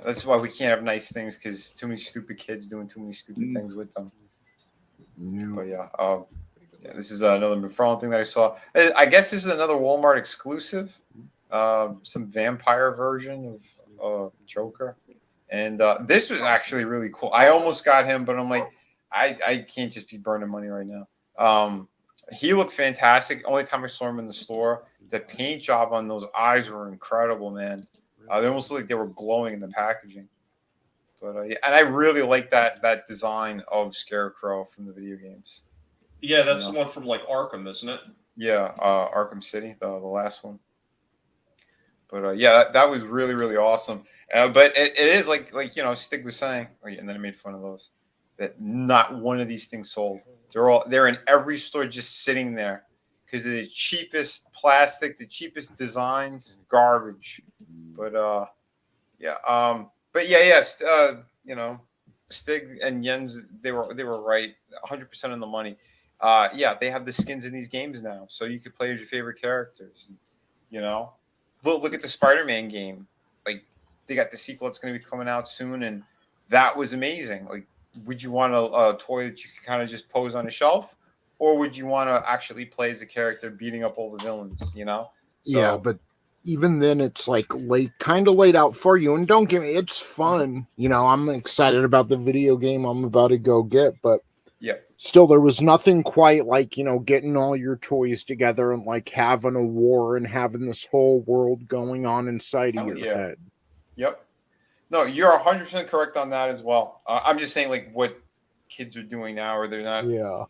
that's why we can't have nice things because too many stupid kids doing too many stupid things with them. But this is another McFarlane thing that I saw. I guess this is another Walmart exclusive. Some vampire version of Joker, and this was actually really cool. I almost got him, but I'm like, I can't just be burning money right now. He looked fantastic. Only time I saw him in the store, the paint job on those eyes were incredible, man. They almost looked like they were glowing in the packaging. But and I really like that design of Scarecrow from the video games. Yeah, that's the one from like Arkham, isn't it? Yeah, Arkham City, the last one. But that was really, really awesome. But it is like Stig was saying, and then I made fun of those, that not one of these things sold. They're in every store just sitting there because of the cheapest plastic, the cheapest designs, garbage. But Stig and Jens, they were right, 100% on the money. They have the skins in these games now, so you could play as your favorite characters. Look at the Spider-Man game. Like, they got the sequel that's going to be coming out soon, and that was amazing. Like, would you want a toy that you could kind of just pose on a shelf, or would you want to actually play as a character beating up all the villains? So, but even then, it's like kind of laid out for you. And don't get me, it's fun. I'm excited about the video game I'm about to go get, but still, there was nothing quite like, getting all your toys together and like having a war and having this whole world going on inside of your head. Yep. No, you're 100% correct on that as well. I'm just saying, like, what kids are doing now, or they're not. Yeah.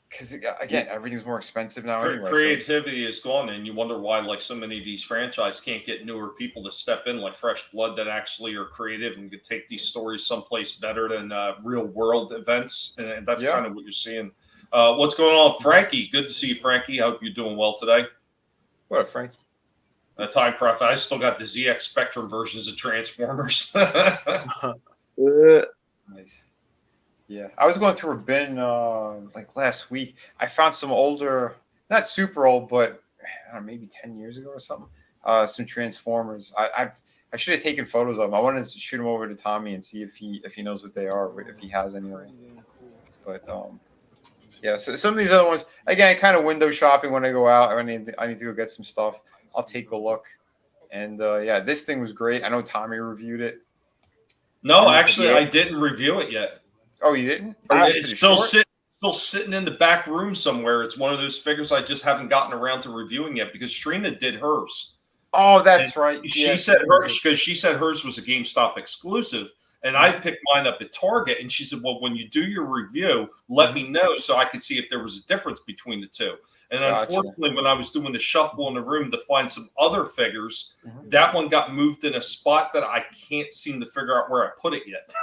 Because, again, everything's more expensive now anyway. Creativity is gone, and you wonder why, like, so many of these franchises can't get newer people to step in, like Fresh Blood, that actually are creative and could take these stories someplace better than real-world events, and that's kind of what you're seeing. What's going on, Frankie? Good to see you, Frankie. I hope you're doing well today. What up, Frankie? Time Prophet. I still got the ZX Spectrum versions of Transformers. Nice. Yeah, I was going through a bin like last week. I found some older, not super old, but maybe 10 years ago or something. Some Transformers. I should have taken photos of them. I wanted to shoot them over to Tommy and see if he knows what they are, if he has any of them. But so some of these other ones, again, kind of window shopping when I go out. I need to go get some stuff. I'll take a look. And this thing was great. I know Tommy reviewed it. No, actually, I didn't review it yet. Oh, you didn't? It's still sitting in the back room somewhere. It's one of those figures I just haven't gotten around to reviewing yet because Trina did hers. Oh, that's right. She said hers because she said hers was a GameStop exclusive, and I picked mine up at Target. And she said, "Well, when you do your review, let me know so I could see if there was a difference between the two." And unfortunately, when I was doing the shuffle in the room to find some other figures, that one got moved in a spot that I can't seem to figure out where I put it yet.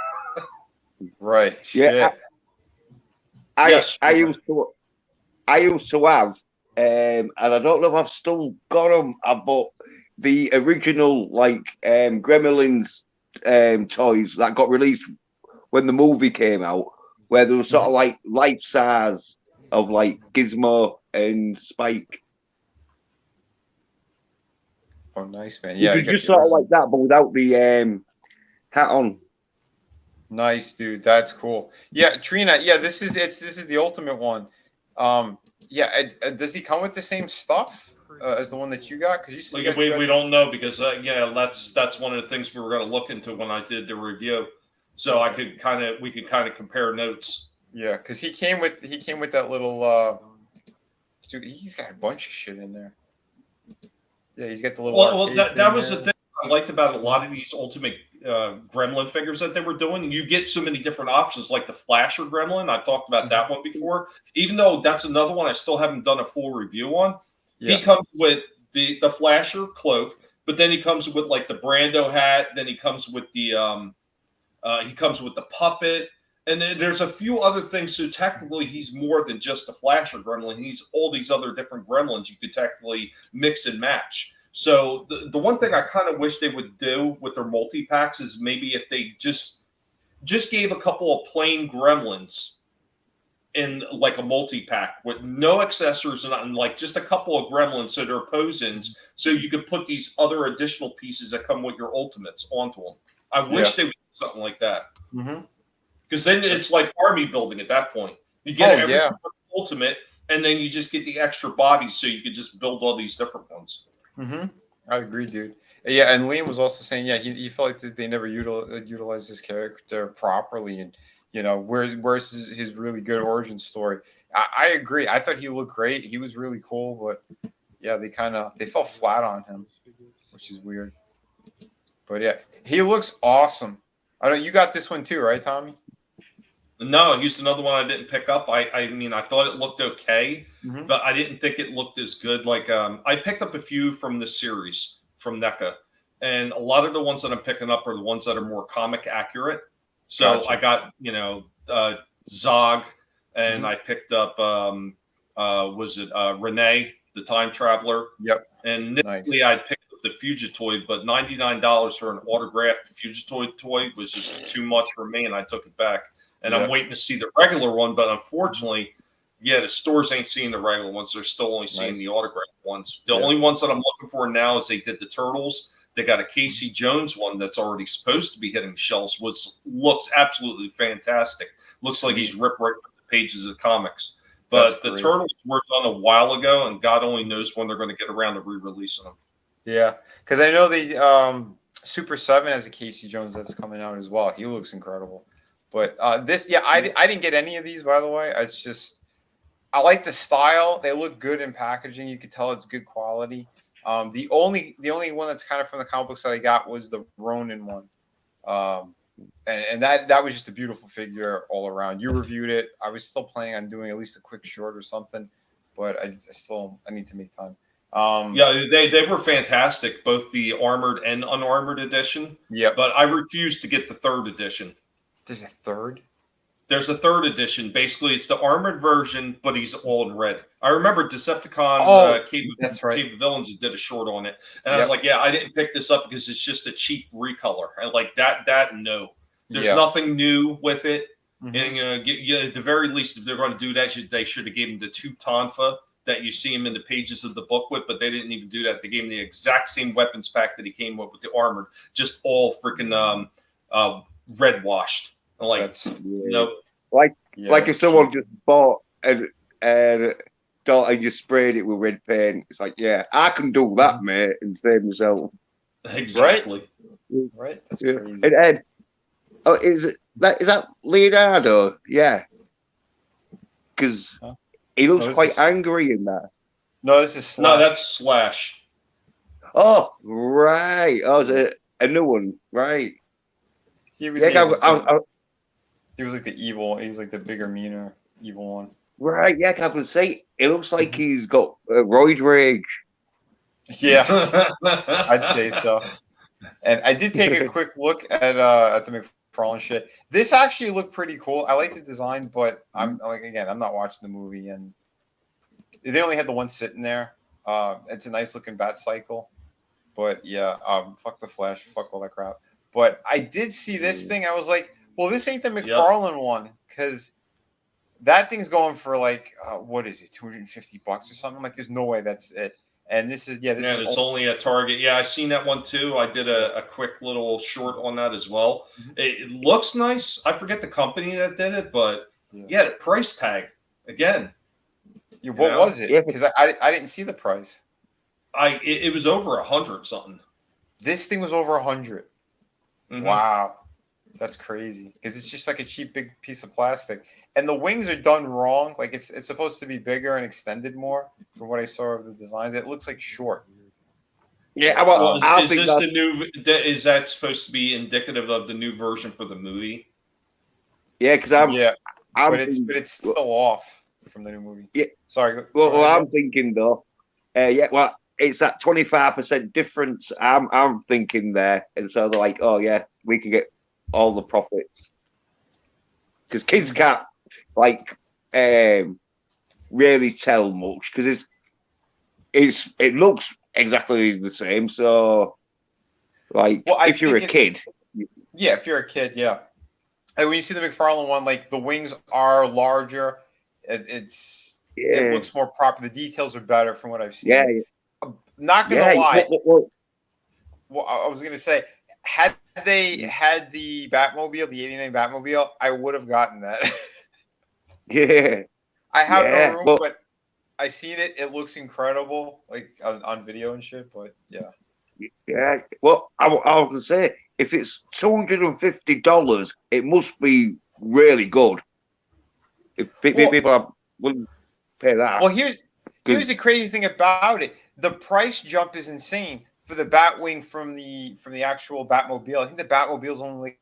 Right. Yeah. I used to have, and I don't know if I've still got them. I bought the original Gremlins toys that got released when the movie came out. where there was sort of like life size of like Gizmo and Spike. Oh, nice, man. Yeah, Yeah, it was just sort of like that, but without the hat on. Nice, dude. That's cool. Yeah, Trina. Yeah, this is the ultimate one. Yeah, does he come with the same stuff as the one that you got? Because we don't know because that's one of the things we were going to look into when I did the review. So we could kind of compare notes. Yeah, because he came with that little. Dude, he's got a bunch of shit in there. Yeah, he's got the little. Well, that was the thing I liked about a lot of these Ultimate Gremlin figures that they were doing. You get so many different options, like the Flasher Gremlin. I've talked about that one before. Even though that's another one I still haven't done a full review on. Yeah. He comes with the Flasher cloak, but then he comes with like the Brando hat. Then he comes with the puppet. And then there's a few other things. So technically, he's more than just a Flasher Gremlin. He's all these other different Gremlins you could technically mix and match. So the one thing I kind of wish they would do with their multi-packs is maybe if they just gave a couple of plain Gremlins in like a multi-pack with no accessories and nothing, like just a couple of Gremlins so they're pose-ins, so you could put these other additional pieces that come with your Ultimates onto them. I wish they would do something like that. Because then it's like army building at that point. You get every Ultimate, and then you just get the extra bodies, so you could just build all these different ones. I agree, dude. Yeah, and Liam was also saying, he felt like they never utilized his character properly, and where's his really good origin story. I agree. I thought he looked great. He was really cool, but yeah, they fell flat on him, which is weird. But yeah, he looks awesome. I know you got this one too, right, Tommy? No, here's another one I didn't pick up. I mean, I thought it looked okay, but I didn't think it looked as good. Like, I picked up a few from the series from NECA, and a lot of the ones that I'm picking up are the ones that are more comic accurate. So I got, Zog, and I picked up, Renee, the Time Traveler? Yep. And initially I picked up the Fugitoid, but $99 for an autographed Fugitoid toy was just too much for me, and I took it back. And I'm waiting to see the regular one, but unfortunately, the stores ain't seeing the regular ones. They're still only seeing the autographed ones. The only ones that I'm looking for now is they did the Turtles. They got a Casey Jones one that's already supposed to be hitting shelves, which looks absolutely fantastic. Looks like he's ripped right from the pages of comics. But the Turtles were done a while ago, and God only knows when they're going to get around to re-releasing them. Yeah, because I know the Super 7 has a Casey Jones that's coming out as well. He looks incredible. But I didn't get any of these, by the way. It's just, I like the style. They look good in packaging. You can tell it's good quality. The only one that's kind of from the comic books that I got was the Ronin one. And that was just a beautiful figure all around. You reviewed it. I was still planning on doing at least a quick short or something, but I need to make time. They were fantastic, both the armored and unarmored edition. Yeah. But I refused to get the third edition. There's a third? There's a third edition. Basically, it's the armored version, but he's all in red. I remember Decepticon Cave of Villains did a short on it. And I was like, I didn't pick this up because it's just a cheap recolor. And like that no. There's nothing new with it. And at the very least, if they're going to do that, they should have given him the 2 Tonfa that you see him in the pages of the book with, but they didn't even do that. They gave him the exact same weapons pack that he came with the armored, just all freaking red washed. Like, nope. Like if someone just bought and thought I just sprayed it with red paint, it's like, I can do that, mate, and save myself. Exactly. Right? That's crazy. And Ed, is that Leonardo? Yeah. Because he looks quite angry in that. No, this is Slash. No, that's Slash. Oh, right. Oh, a new one, right. He was he was like the evil. He was like the bigger, meaner, evil one. Right, I can say it looks like he's got roid rage. Yeah, I'd say so. And I did take a quick look at the McFarlane shit. This actually looked pretty cool. I like the design, but I'm not watching the movie, and they only had the one sitting there. It's a nice looking bat cycle, but fuck the Flash, fuck all that crap. But I did see this thing. I was like, Well, this ain't the McFarlane one because that thing's going for like what is it, $250 or something? Like, there's no way that's it. And this is it's only a Target. Yeah, I seen that one too. I did a quick little short on that as well. It looks nice. I forget the company that did it, but the price tag again. Yeah, what was it? Because I didn't see the price. It was over 100 something. This thing was over 100. Wow, that's crazy. Because it's just like a cheap big piece of plastic, and the wings are done wrong. Like it's supposed to be bigger and extended more. From what I saw of the designs, it looks like short. Yeah, well, is this the new? Is that supposed to be indicative of the new version for the movie? Yeah, because but it's still off from the new movie. Yeah, sorry. Well, I'm thinking though. Well, it's that 25% difference. I'm thinking there, and so they're like, oh yeah, we can get all the profits because kids can't like really tell much because it looks exactly the same. So, like, if you're a kid, if you're a kid, yeah. And when you see the McFarlane one, like the wings are larger. It looks more proper. The details are better from what I've seen. Yeah. Not gonna lie. Well, I was gonna say, had they had the Batmobile, the '89 Batmobile, I would have gotten that. Yeah. I have no room, but I seen it. It looks incredible, like on video and shit. But yeah. Yeah. Well, I was gonna say, if it's $250, it must be really good. If people wouldn't pay that. Well, here's the crazy thing about it. The price jump is insane for the Batwing from the actual Batmobile. I think the Batmobile is only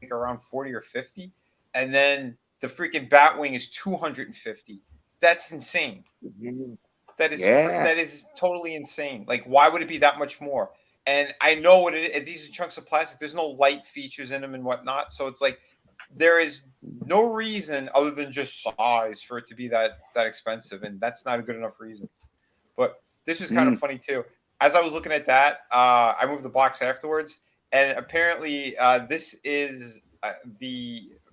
like around 40 or 50, and then the freaking Batwing is 250. That's insane. That is totally insane. Like, why would it be that much more? And I know what it is. These are chunks of plastic. There's no light features in them and whatnot. So it's like there is no reason other than just size for it to be that expensive, and that's not a good enough reason. But this was kind of funny too. As I was looking at that, I moved the box afterwards, and apparently this is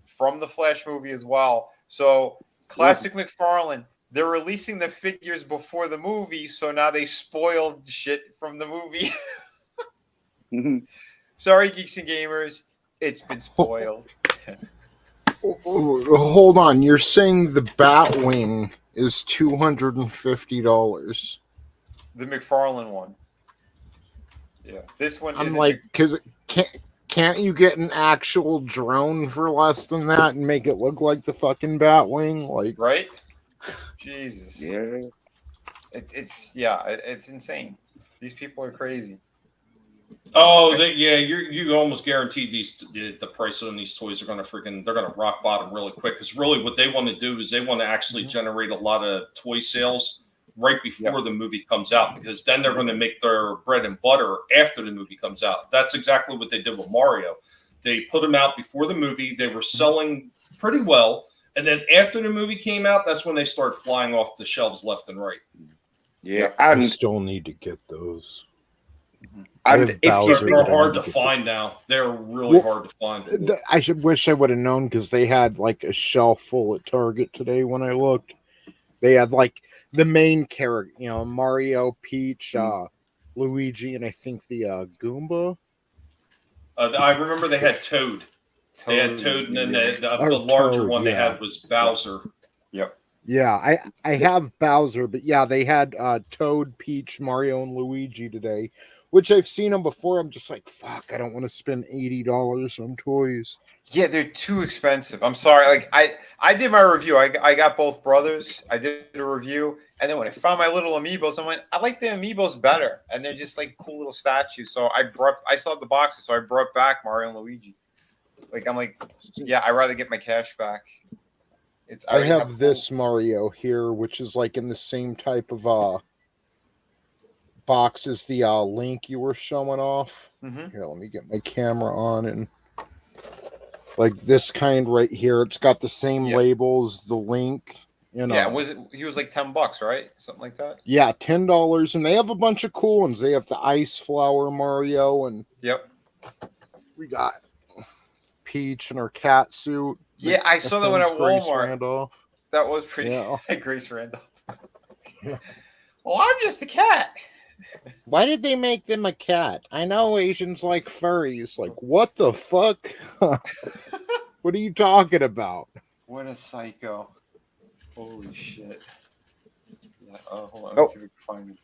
from the Flash movie as well. So classic McFarlane, they're releasing the figures before the movie, so now they spoiled shit from the movie. Sorry, geeks and gamers, it's been spoiled. Hold on, you're saying the Batwing is $250? The McFarlane one. Yeah, this one. I'm like, because can't you get an actual drone for less than that and make it look like the fucking Batwing? Like, right? Jesus. Yeah. It's insane. These people are crazy. Oh, you almost guaranteed the price on these toys are going to rock bottom really quick, because really what they want to do is they want to actually generate a lot of toy sales right before the movie comes out, because then they're going to make their bread and butter after the movie comes out. That's exactly what they did with Mario. They put them out before the movie. They were selling pretty well, and then after the movie came out, that's when they start flying off the shelves left and right. Yeah, I still need to get those. And they're hard to find now. They're really hard to find. I wish I would have known, because they had like a shelf full at Target today when I looked. They had like the main character, Mario, Peach, Luigi, and I think the Goomba. I remember they had Toad. They had Toad, and then the larger one they had was Bowser. Yep. Yeah, I have Bowser, but yeah, they had Toad, Peach, Mario, and Luigi today, which I've seen them before. I'm just like, fuck, I don't want to spend $80 on toys. Yeah, they're too expensive. I'm sorry. Like I did my review. I got both brothers. I did a review, and then when I found my little amiibos, I went, I like the amiibos better, and they're just like cool little statues. So I still have the boxes, so I brought back Mario and Luigi. Like, I'm like, yeah, I'd rather get my cash back. I have this Mario here, which is like in the same type of box as the Link you were showing off. Here, let me get my camera on, and like this kind right here, it's got the same labels, the Link. He was like $10, right? Something like that. Yeah, $10, and they have a bunch of cool ones. They have the Ice Flower Mario, and we got Peach in her cat suit. Yeah, I saw that one at Grace Walmart. Randolph. That was pretty. Yeah. Grace Randolph. Yeah. Well, I'm just a cat. Why did they make them a cat? I know Asians like furries. Like, what the fuck? What are you talking about? What a psycho. Holy shit. Yeah, hold on. Oh. Let's see if we can find it.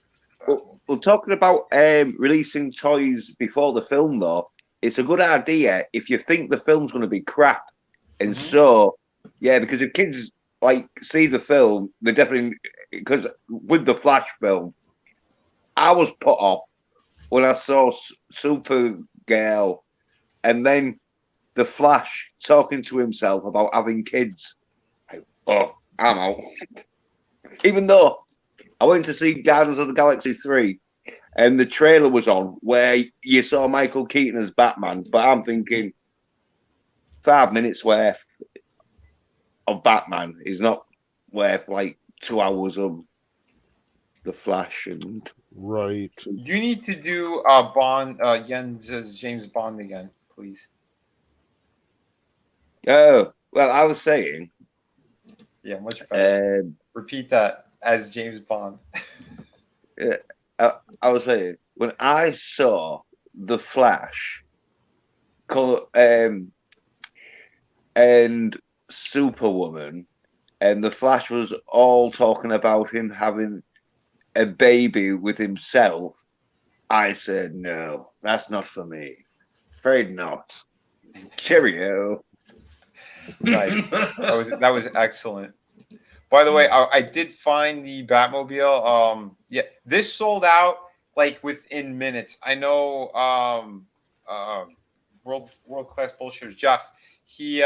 Well, talking about releasing toys before the film, though, it's a good idea if you think the film's going to be crap. And so, yeah, because if kids like see the film, they definitely, because with the Flash film, I was put off when I saw Supergirl and then the Flash talking to himself about having kids. Oh, I'm out. Even though I went to see Guardians of the Galaxy 3 and the trailer was on where you saw Michael Keaton as Batman, but I'm thinking 5 minutes worth of Batman is not worth like 2 hours of the Flash and Right. You need to do Bond, Jens as James Bond again, please. oh well, I was saying, Yeah, much better. Repeat that as James Bond. I was saying when I saw the Flash, and Superwoman, and the Flash was all talking about him having a baby with himself, I said, no, that's not for me. Afraid not. Cheerio. Nice. That was excellent. By the way, I did find the Batmobile. Yeah, this sold out like within minutes. I know world class bullshitters Jeff. He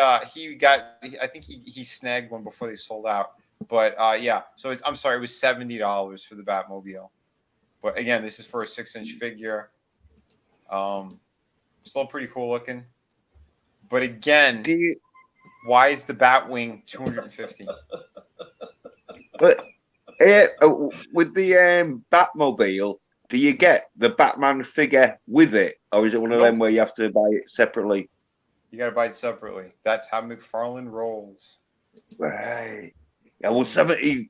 got. I think he snagged one before they sold out. But yeah, so I'm sorry, it was $70 for the Batmobile. But again, this is for a 6-inch figure. Still pretty cool looking. But again, why is the Batwing $250? But with the Batmobile, do you get the Batman figure with it, or is it one of them where you have to buy it separately? You got to buy it separately. That's how McFarlane rolls. Right. Yeah, well, $70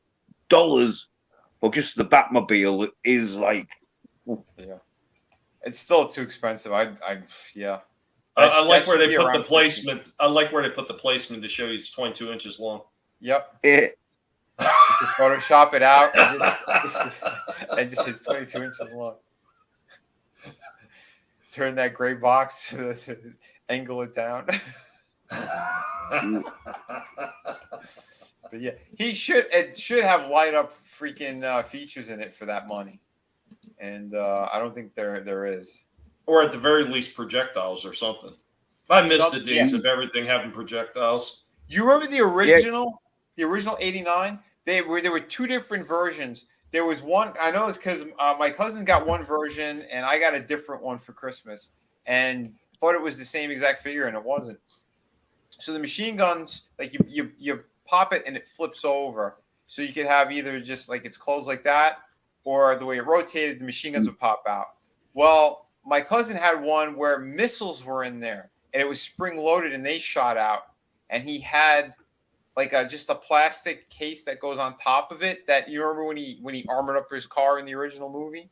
for just the Batmobile is like, yeah, it's still too expensive. Yeah. I like where they put the placement. I like where they put the placement to show you it's 22 inches long. Yep. Yeah. Just Photoshop it out and just it's 22 inches long. Turn that gray box to angle it down. But yeah, it should have light up freaking features in it for that money, and I don't think there is. Or at the very least, projectiles or something. I missed the days of everything having projectiles. You remember the original, the original '89? There were two different versions. There was one. I know this because my cousin got one version, and I got a different one for Christmas, and thought it was the same exact figure, and it wasn't. So the machine guns, like you pop it and it flips over, so you could have either just like it's closed like that, or the way it rotated, the machine guns would pop out. Well, my cousin had one where missiles were in there, and it was spring loaded, and they shot out, and he had like just a plastic case that goes on top of it. That you remember when he armored up his car in the original movie?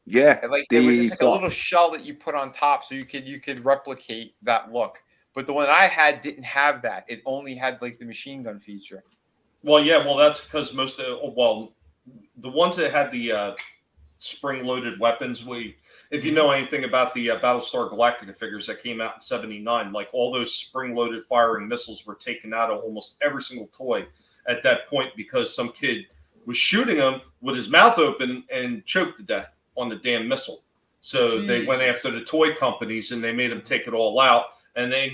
Yeah. And like there was just like a little shell that you put on top, so you could replicate that look. But the one I had didn't have that. It only had like the machine gun feature. Well, yeah, that's because most of the ones that had the spring-loaded weapons. If you know anything about the Battlestar Galactica figures that came out in '79, like all those spring-loaded firing missiles were taken out of almost every single toy at that point because some kid was shooting them with his mouth open and choked to death on the damn missile. So they went after the toy companies and they made them take it all out. And then,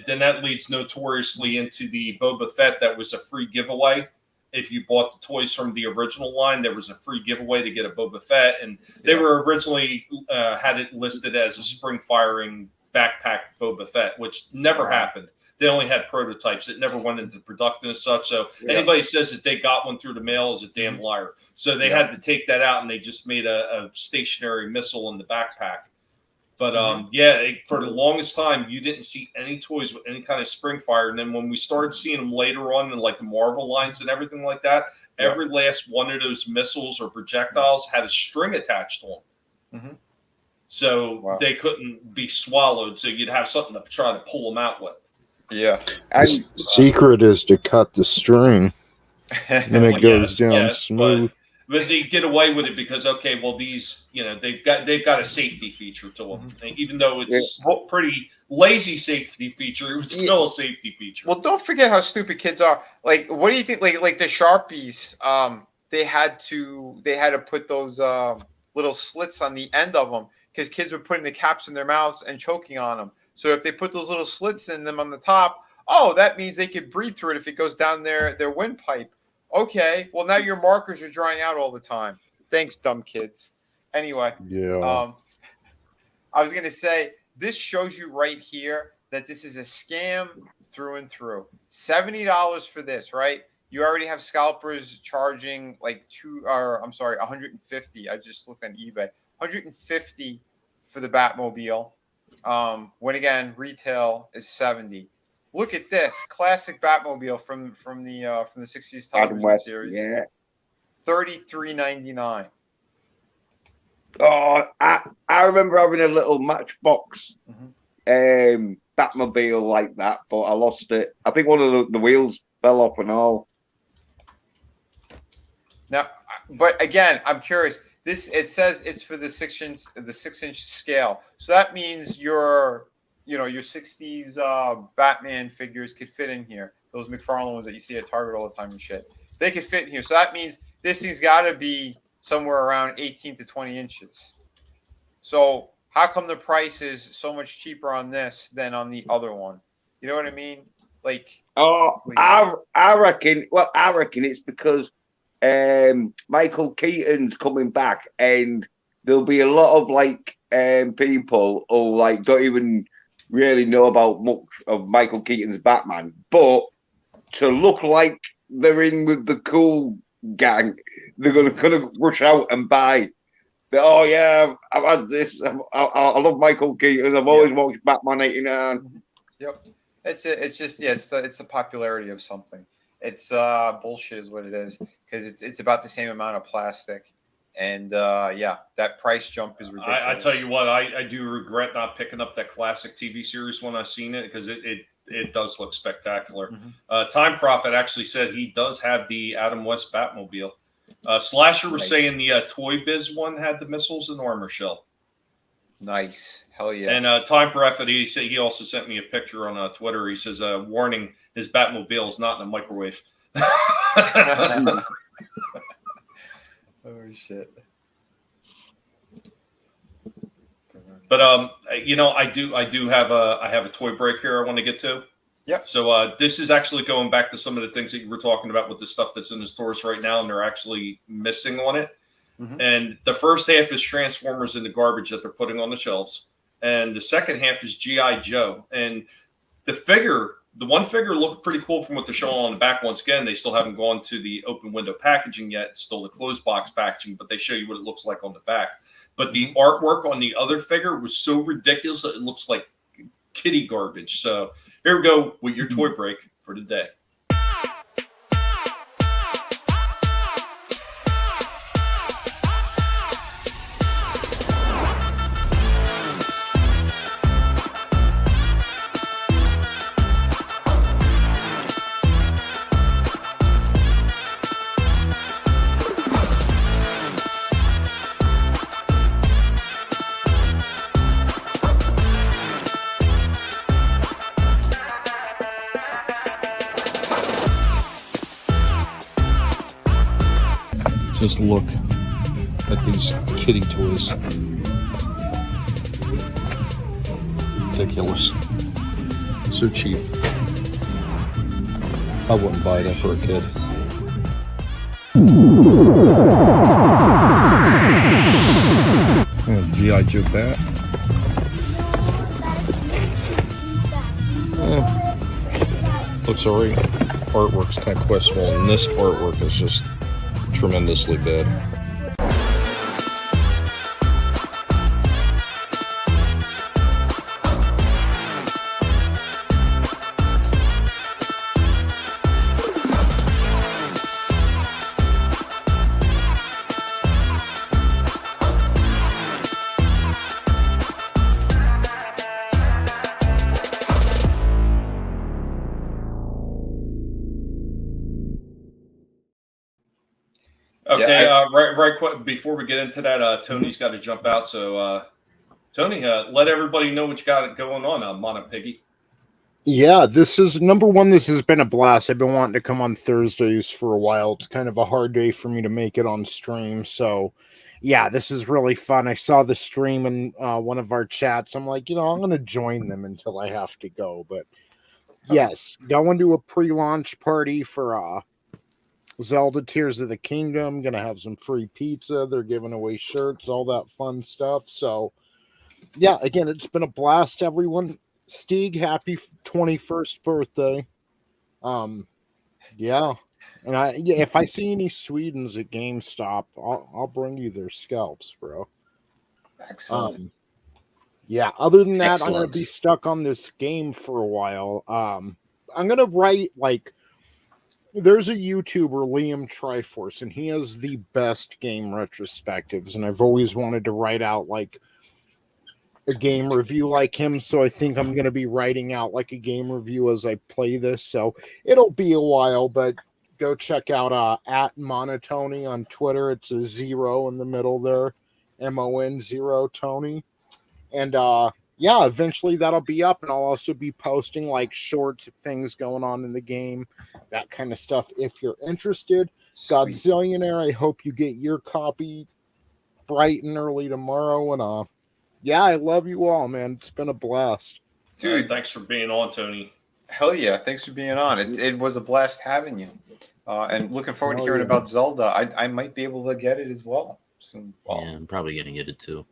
then that leads notoriously into the Boba Fett that was a free giveaway. If you bought the toys from the original line, there was a free giveaway to get a Boba Fett. And they were originally had it listed as a spring-firing backpack Boba Fett, which never happened. They only had prototypes. It never went into production as such. So anybody says that they got one through the mail is a damn liar. So they had to take that out, and they just made a stationary missile in the backpack. But for the longest time, you didn't see any toys with any kind of spring fire. And then when we started seeing them later on in like the Marvel lines and everything like that, every last one of those missiles or projectiles had a string attached to them. So they couldn't be swallowed. So you'd have something to try to pull them out with. Yeah. The secret is to cut the string, and it goes down smooth. But they get away with it because these they've got a safety feature to them, even though it's pretty lazy safety feature. It was still a safety feature. Well, don't forget how stupid kids are. Like, what do you think? Like the Sharpies, they had to put those little slits on the end of them because kids were putting the caps in their mouths and choking on them. So if they put those little slits in them on the top, that means they could breathe through it if it goes down their windpipe. Okay, well now your markers are drying out all the time. Thanks, dumb kids. Anyway, I was gonna say this shows you right here that this is a scam through and through. $70 for this, right? You already have scalpers charging like $150. I just looked on eBay. $150 for the Batmobile. When again, retail is $70. Look at this classic Batmobile from the 60s television series. Yeah, $33.99. Oh, I remember having a little Matchbox Batmobile like that, but I lost it. I think one of the wheels fell off and all. Now, but again, I'm curious. It says it's for the 6-inch scale, so that means your 60s Batman figures could fit in here. Those McFarlane ones that you see at Target all the time and shit. They could fit in here. So that means this thing's got to be somewhere around 18 to 20 inches. So how come the price is so much cheaper on this than on the other one? You know what I mean? Like, I reckon it's because Michael Keaton's coming back, and there'll be a lot of people who don't even really know about much of Michael Keaton's Batman, but to look like they're in with the cool gang, they're gonna rush out and buy. I've had this. I love Michael Keaton. I've always watched Batman '89. Yep, it's the popularity of something. It's bullshit is what it is, because it's about the same amount of plastic. And that price jump is ridiculous. I tell you what, I do regret not picking up that classic TV series when I seen it, because it does look spectacular. Time Prophet actually said he does have the Adam West Batmobile. Slasher was saying the Toy Biz one had the missiles and armor shell. Nice, hell yeah! And Time Prophet, he also sent me a picture on Twitter. He says, "Warning: his Batmobile is not in a microwave." Oh shit! But I do have a toy break here I want to get to. Yeah. So this is actually going back to some of the things that you were talking about with the stuff that's in the stores right now, and they're actually missing on it. And the first half is Transformers in the garbage that they're putting on the shelves, and the second half is G.I. Joe. And the one figure looked pretty cool from what they're showing on the back. Once again, they still haven't gone to the open window packaging yet. It's still the closed box packaging, but they show you what it looks like on the back. But the artwork on the other figure was so ridiculous that it looks like kitty garbage. So here we go with your toy break for today. Just look at these kitty toys. Ridiculous. So cheap. I wouldn't buy that for a kid. And G.I. Joe bat. Looks alright. Artwork's kind of questionable, and this artwork is just tremendously bad. Okay, right quick before we get into that, Tony's got to jump out. So, Tony, let everybody know what you got going on, Mono Piggy. Yeah, this is number one. This has been a blast. I've been wanting to come on Thursdays for a while. It's kind of a hard day for me to make it on stream. So, yeah, this is really fun. I saw the stream in one of our chats. I'm like, I'm going to join them until I have to go. But yes, going to a pre-launch party for Zelda Tears of the Kingdom. Going to have some free pizza. They're giving away shirts, all that fun stuff. So, yeah, again, it's been a blast, everyone. Stieg, happy 21st birthday. Yeah. And if I see any Swedens at GameStop, I'll bring you their scalps, bro. Excellent. Yeah, other than that, Excellent. I'm gonna be stuck on this game for a while. I'm gonna write there's a YouTuber, Liam Triforce, and he has the best game retrospectives, and I've always wanted to write out a game review like him, so I think I'm going to be writing out a game review as I play this, so it'll be a while, but go check out at Monotony on Twitter. It's a 0 in the middle there, MON0 Tony, and yeah, eventually that'll be up, and I'll also be posting shorts of things going on in the game, that kind of stuff if you're interested. Sweet. Godzillionaire, I hope you get your copy bright and early tomorrow, and yeah, I love you all, man. It's been a blast. Dude, thanks for being on, Tony. Hell yeah, thanks for being on. It was a blast having you. And looking forward to hearing about Zelda. I might be able to get it as well soon. Well, yeah, I'm probably going to get it too.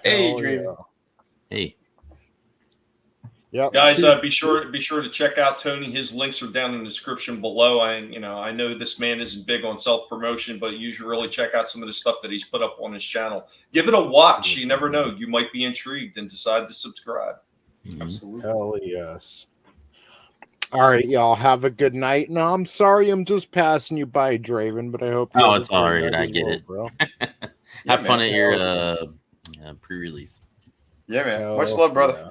Hey, Dream. Yeah. Hey. Yep. Guys, be sure to check out Tony. His links are down in the description below. I know this man isn't big on self-promotion, but you should really check out some of the stuff that he's put up on his channel. Give it a watch. You never know. You might be intrigued and decide to subscribe. Absolutely. Hell yes. All right, y'all. Have a good night. No, I'm sorry I'm just passing you by, Draven, but I hope you it's all right. I get it. Bro. Have fun at your pre-release. Yeah, man. Much love, brother. Yeah.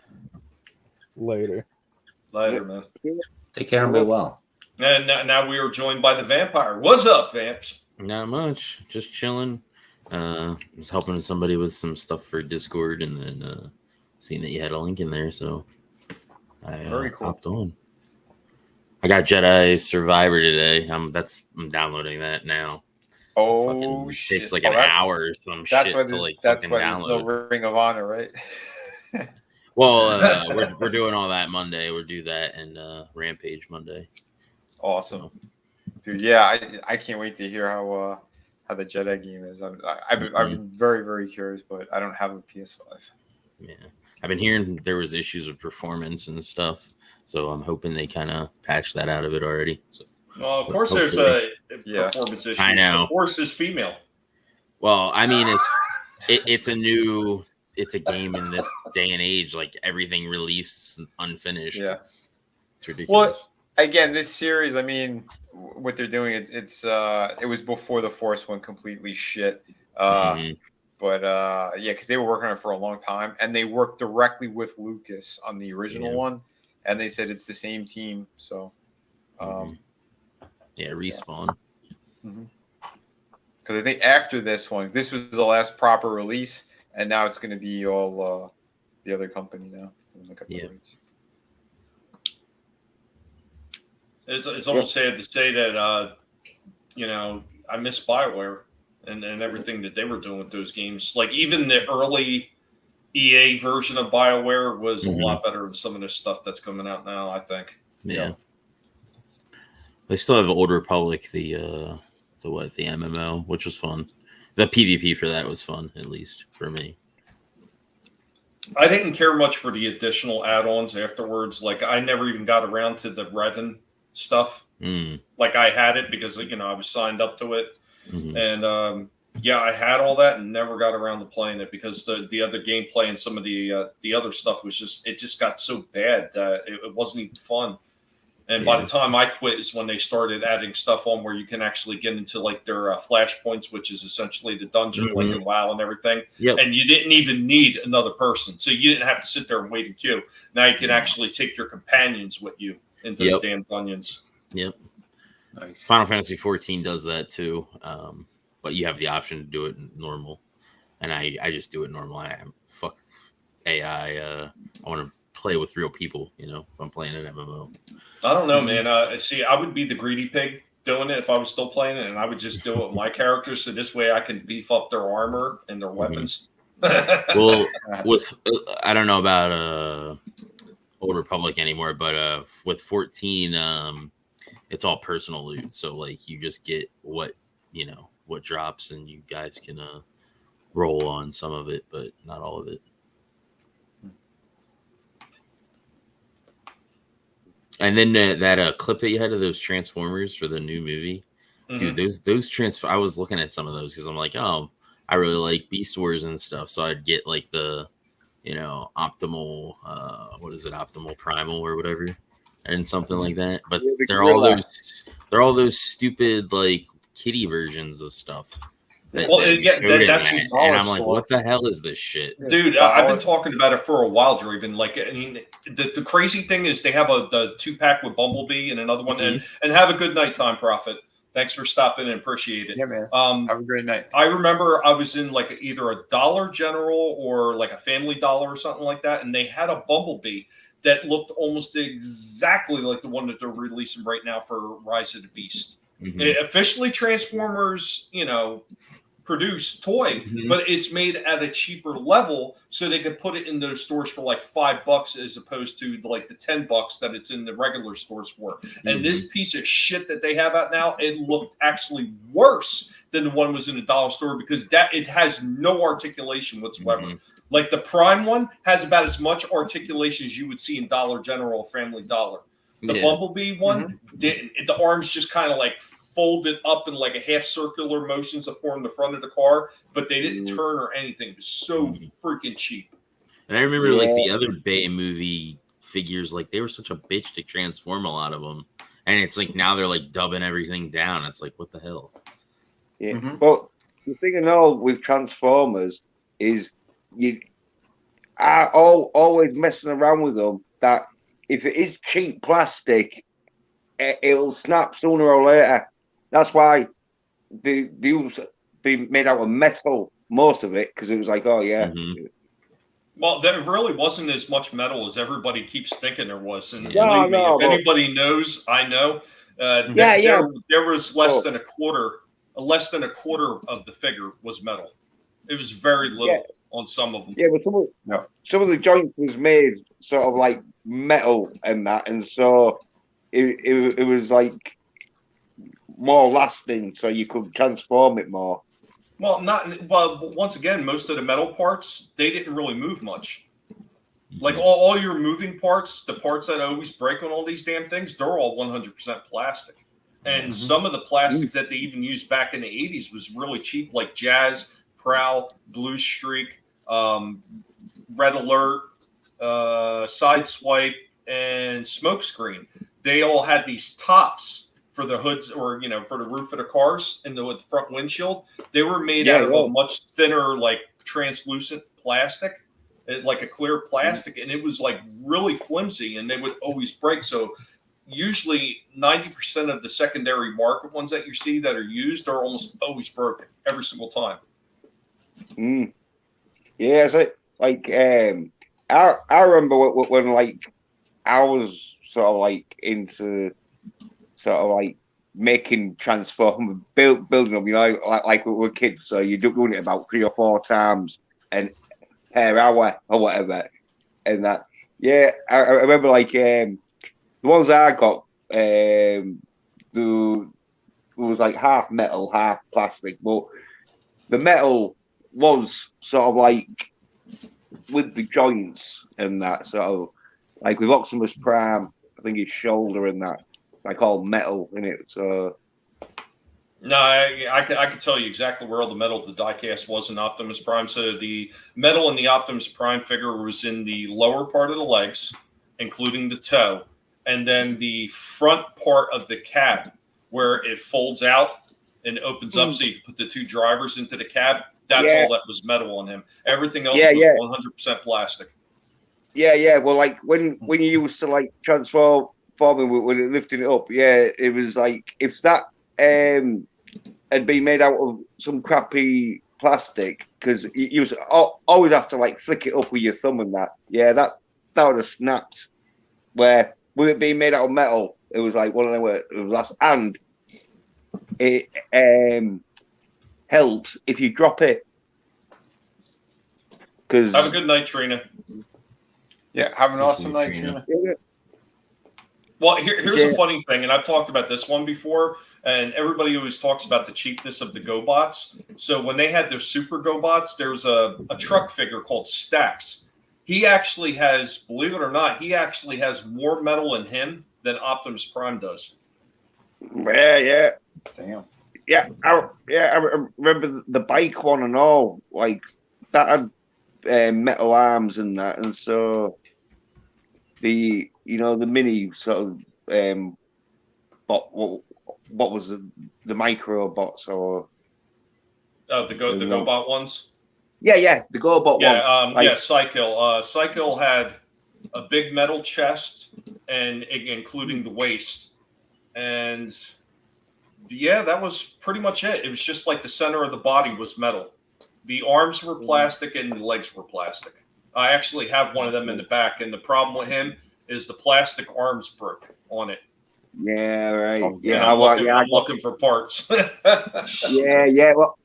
Later, man. Take care and be well. And now we are joined by the vampire. What's up, Vamps? Not much. Just chilling. Was helping somebody with some stuff for Discord, and then seeing that you had a link in there, so I Very cool. hopped on. I got Jedi Survivor today. I'm downloading that now. Oh, shit! Takes an an hour or some shit to that's why there's download. no Ring of Honor, right? Well, we're doing all that Monday. We'll do that and Rampage Monday. Awesome, dude. Yeah, I can't wait to hear how the Jedi game is. I've been very, very curious, but I don't have a PS5. Yeah, I've been hearing there was issues with performance and stuff, so I'm hoping they kind of patched that out of it already. So, of course, there's a performance issue. I know. The horse is female. Well, I mean, it's a game in this day and age. Everything released unfinished. Yeah, it's ridiculous. Well, again, this series, I mean, what they're doing, it was before the Force went completely shit. But yeah, because they were working on it for a long time, and they worked directly with Lucas on the original one, and they said it's the same team. So, Respawn. Because I think after this one, this was the last proper release. And now it's going to be all the other company now. It's almost sad to say that, I miss BioWare and everything that they were doing with those games. Even the early EA version of BioWare was a lot better than some of the stuff that's coming out now, I think. Yeah. They still have Old Republic, the MMO, which was fun. The PvP for that was fun, at least for me. I didn't care much for the additional add-ons afterwards. I never even got around to the Revan stuff. I had it because I was signed up to it, and I had all that and never got around to playing it because the other gameplay and some of the other stuff was just got so bad that it wasn't even fun. And by the time I quit is when they started adding stuff on where you can actually get into their flashpoints, which is essentially the dungeon, like in WoW and everything. Yep. And you didn't even need another person. So you didn't have to sit there and wait in queue. Now you can actually take your companions with you into the damn dungeons. Yep. Nice. Final Fantasy 14 does that too. but you have the option to do it normal. And I just do it normal. Fuck AI. I want to play with real people, if I'm playing an MMO. I don't know, man. See, I would be the greedy pig doing it if I was still playing it, and I would just do it with my characters, so this way I can beef up their armor and their weapons. Well, I don't know about Old Republic anymore, but with 14, it's all personal loot. So like you just get what drops, and you guys can roll on some of it, but not all of it. And then that clip that you had of those Transformers for the new movie, dude, those I was looking at some of those because I'm like, oh, I really like Beast Wars and stuff, so I'd get like the, optimal, optimal primal or whatever, and something like that. But they're all those stupid like kitty versions of stuff. And I'm like, what the hell is this shit, dude? I've been talking about it for a while, Draven. Like, I mean, the crazy thing is they have the 2-pack with Bumblebee and another one, and have a good night, Time Prophet. Thanks for stopping in. Appreciate it. Yeah, man. Have a great night. I remember I was in like either a Dollar General or like a Family Dollar or something like that, and they had a Bumblebee that looked almost exactly like the one that they're releasing right now for Rise of the Beast. Officially Transformers, produce toy, but it's at a cheaper level, so they could put it in those stores for like $5 as opposed to like the $10 that it's in the regular stores for. And this piece of shit that they have out now, it looked actually worse than the one was in the dollar store because it has no articulation whatsoever. Like the Prime one has about as much articulation as you would see in Dollar General or Family Dollar. The Bumblebee one didn't. The arms just kind of like folded up in like a half circular motions to form the front of the car, but they didn't turn or anything. It was so freaking cheap. And I remember like the other Bay movie figures, like they were such a bitch to transform a lot of them. And it's like now they're like dubbing everything down. It's like, what the hell? Yeah. But the thing I know with Transformers is you are always messing around with them that if it is cheap plastic, it'll snap sooner or later. That's why they be made out of metal, most of it, because it was like, oh yeah. Well, there really wasn't as much metal as everybody keeps thinking there was. And believe me, if anybody knows, I know. There was less than a quarter of the figure was metal. It was very little on some of them. Yeah, but some of the joints was made sort of like metal and that, and so it was like more lasting, so you could transform it more. Well, once again, most of the metal parts, they didn't really move much. Like all your moving parts, the parts that always break on all these damn things, they're all 100% plastic. And some of the plastic that they even used back in the 80s was really cheap, like Jazz, Prowl, Blue Streak, Red Alert, Sideswipe, and Smokescreen. They all had these tops for the hoods or, for the roof of the cars and the front windshield. They were made out of a much thinner, like translucent plastic, like a clear plastic. And it was like really flimsy and they would always break. So usually 90% of the secondary market ones that you see that are used are almost always broken every single time. Yeah, so like I remember when like I was sort of like into sort of like making Transformers, building them, like we were kids. So you're doing it about 3 or 4 times and per hour or whatever, and that. Yeah, I remember like the ones I got, it was like half metal, half plastic, but the metal was sort of like with the joints and that. So like with Optimus Prime, I think his shoulder and that, like all metal in it. So no, I could tell you exactly where all the metal of the diecast was in Optimus Prime. So the metal in the Optimus Prime figure was in the lower part of the legs, including the toe, and then the front part of the cab where it folds out and opens up so you can put the 2 drivers into the cab. That's all that was metal on him. Everything else was 100% plastic. Yeah. Well, like when you used to like transforming when it lifting it up, it was like if that had been made out of some crappy plastic, because you was always have to like flick it up with your thumb and that. Yeah, that would have snapped. Where with it being made out of metal, it was like one of them where it was last, and it helps if you drop it. Because have a good night, Trina. Yeah, have an awesome night, Trina. Well, here's a funny thing, and I've talked about this one before, and everybody always talks about the cheapness of the GoBots. So when they had their Super GoBots, there's a truck figure called Stax. He actually has, believe it or not, he actually has more metal in him than Optimus Prime does. Yeah. Damn. Yeah, I remember the bike one and all, like that had metal arms and that, and so the mini sort of what was the micro bots or the GoBot ones. Yeah, the GoBot one. Cycle. Cycle had a big metal chest and including the waist, and yeah, that was pretty much it. It was just like the center of the body was metal. The arms were plastic and the legs were plastic. I actually have one of them in the back, and the problem with him is the plastic arms broke on it. Yeah, right. I'm looking for parts. yeah. Well,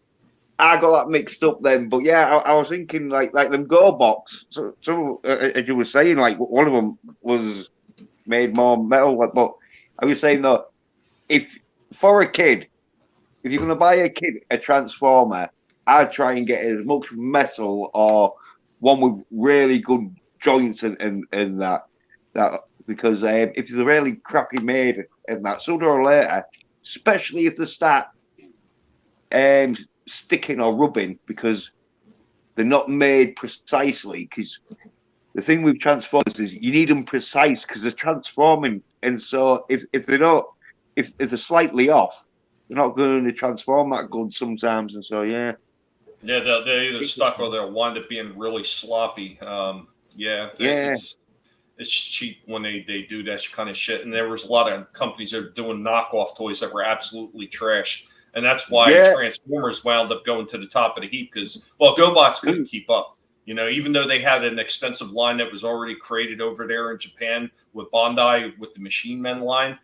I got that mixed up then, but yeah, I was thinking like them GoBots. So as you were saying, like one of them was made more metal. But I was saying though, if for a kid, if you're gonna buy a kid a Transformer, I'd try and get as much metal or one with really good joints and that because if they're really crappy made and that, sooner or later, especially if they start sticking or rubbing because they're not made precisely. Because the thing with Transformers is you need them precise because they're transforming, and so if they're slightly off, they're not going to transform that good sometimes, and so yeah. Yeah, they're either stuck or they'll wind up being really sloppy. It's cheap when they do that kind of shit. And there was a lot of companies that were doing knockoff toys that were absolutely trash. And that's why Transformers wound up going to the top of the heap because, GoBots couldn't keep up. You know, even though they had an extensive line that was already created over there in Japan with Bandai, with the Machine Men line,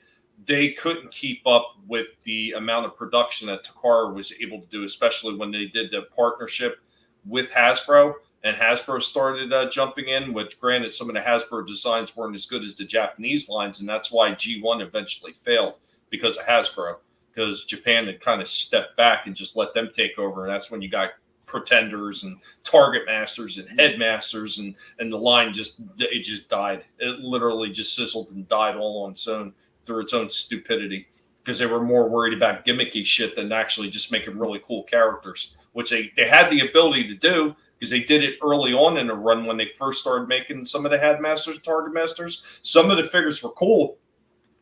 they couldn't keep up with the amount of production that Takara was able to do, especially when they did the partnership with Hasbro. And Hasbro started jumping in, which granted, some of the Hasbro designs weren't as good as the Japanese lines. And that's why G1 eventually failed because of Hasbro, because Japan had kind of stepped back and just let them take over. And that's when you got Pretenders and Target Masters and Headmasters, and the line just died. It literally just sizzled and died all on its own through its own stupidity, because they were more worried about gimmicky shit than actually just making really cool characters, which they had the ability to do because they did it early on in the run when they first started making some of the Headmasters and Target Masters. Some of the figures were cool,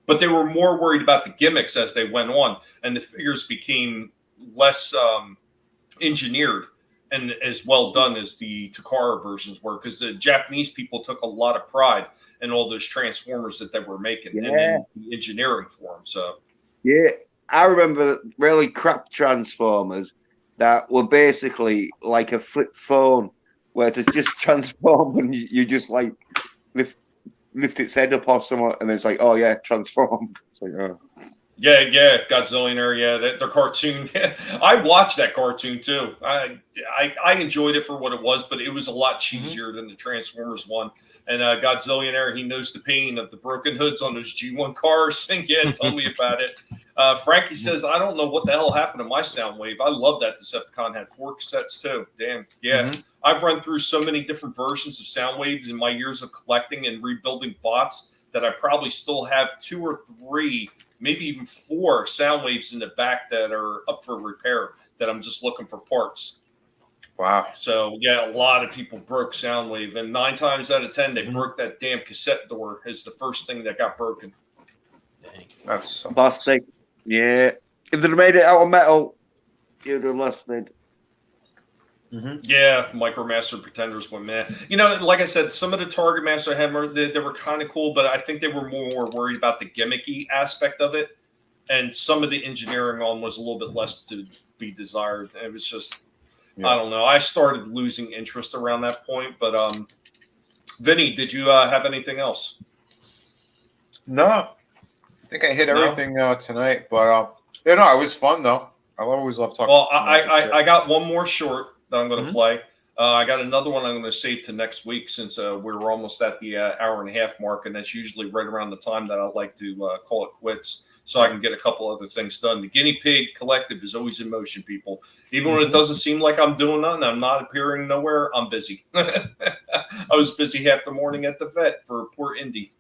but they were more worried about the gimmicks as they went on, and the figures became less engineered and as well done as the Takara versions were, because the Japanese people took a lot of pride in all those Transformers that they were making and in the engineering for them. So, yeah, I remember really crap Transformers that were basically like a flip phone, where to just transform and you just like lift its head up or something, and it's like, oh yeah, transformed. It's like, oh. Yeah, Godzillionaire, the cartoon. I watched that cartoon too. I enjoyed it for what it was, but it was a lot cheesier than the Transformers one. And Godzillionaire, he knows the pain of the broken hoods on those G1 cars. And yeah, tell me about it. Frankie says, I don't know what the hell happened to my Soundwave. I love that Decepticon had 4 cassettes too. Damn, yeah. I've run through so many different versions of Soundwaves in my years of collecting and rebuilding bots that I probably still have 2 or 3, maybe even 4 Soundwaves in the back that are up for repair that I'm just looking for parts. Wow. So, yeah, a lot of people broke Soundwave, and 9 times out of 10, they broke that damn cassette door as the first thing that got broken. Dang. That's plastic. Yeah. If they'd made it out of metal, you'd have lasted. Yeah, Micromaster Pretenders were meh. You know, like I said, some of the Target Master they were kind of cool, but I think they were more worried about the gimmicky aspect of it and some of the engineering on was a little bit less to be desired. It was just, I don't know. I started losing interest around that point. But Vinny, did you have anything else? No, I think I hit everything tonight. But it was fun though. I always love talking. Well, I got one more short that I'm going to play. I got another one I'm going to save to next week since we're almost at the hour and a half mark, and that's usually right around the time that I like to call it quits, so I can get a couple other things done. The Guinea Pig Collective is always in motion, people. Even when it doesn't seem like I'm doing nothing, I'm not appearing nowhere, I'm busy. I was busy half the morning at the vet for poor Indy.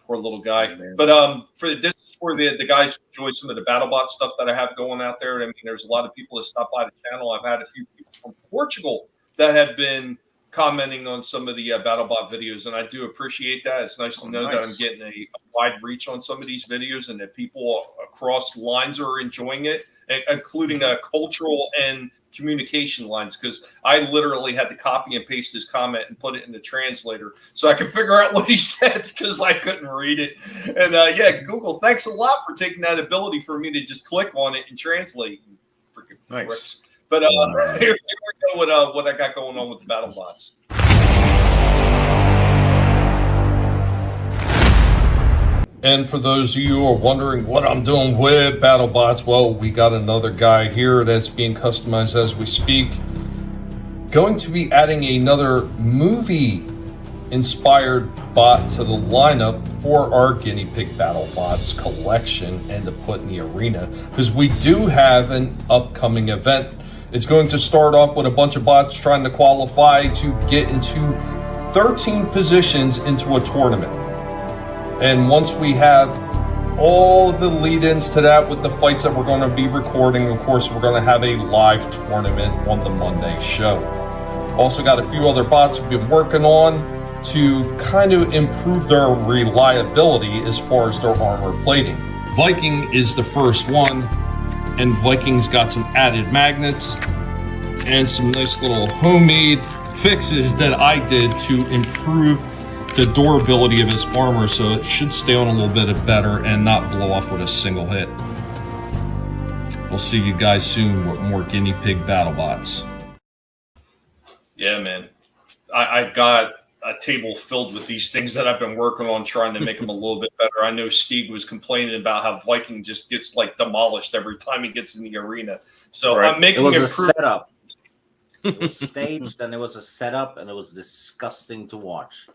Poor little guy. But for this is for the guys who enjoy some of the BattleBot stuff that I have going out there. I mean, there's a lot of people that stop by the channel. I've had a few people from Portugal that have been commenting on some of the BattleBot videos, and I do appreciate that. It's nice to know that I'm getting a wide reach on some of these videos, and that people across lines are enjoying it, including cultural and communication lines, because I literally had to copy and paste his comment and put it in the translator so I could figure out what he said, because I couldn't read it. And Google, thanks a lot for taking that ability for me to just click on it and translate. Freaking bricks. But here we go with what I got going on with the BattleBots. And for those of you who are wondering what I'm doing with BattleBots, well, we got another guy here that's being customized as we speak. Going to be adding another movie-inspired bot to the lineup for our Guinea Pig BattleBots collection and to put in the arena, because we do have an upcoming event. It's going to start off with a bunch of bots trying to qualify to get into 13 positions into a tournament. And once we have all the lead-ins to that with the fights that we're going to be recording, of course, we're going to have a live tournament on the Monday show. Also got a few other bots we've been working on to kind of improve their reliability as far as their armor plating. Viking is the first one, and Viking's got some added magnets and some nice little homemade fixes that I did to improve the durability of his armor, so it should stay on a little bit better and not blow off with a single hit. We'll see you guys soon with more Guinea Pig BattleBots. Yeah, man. I've got a table filled with these things that I've been working on, trying to make them a little bit better. I know Steve was complaining about how Viking just gets like demolished every time he gets in the arena. So I'm making it was a setup. It was staged, and it was a setup, and it was disgusting to watch.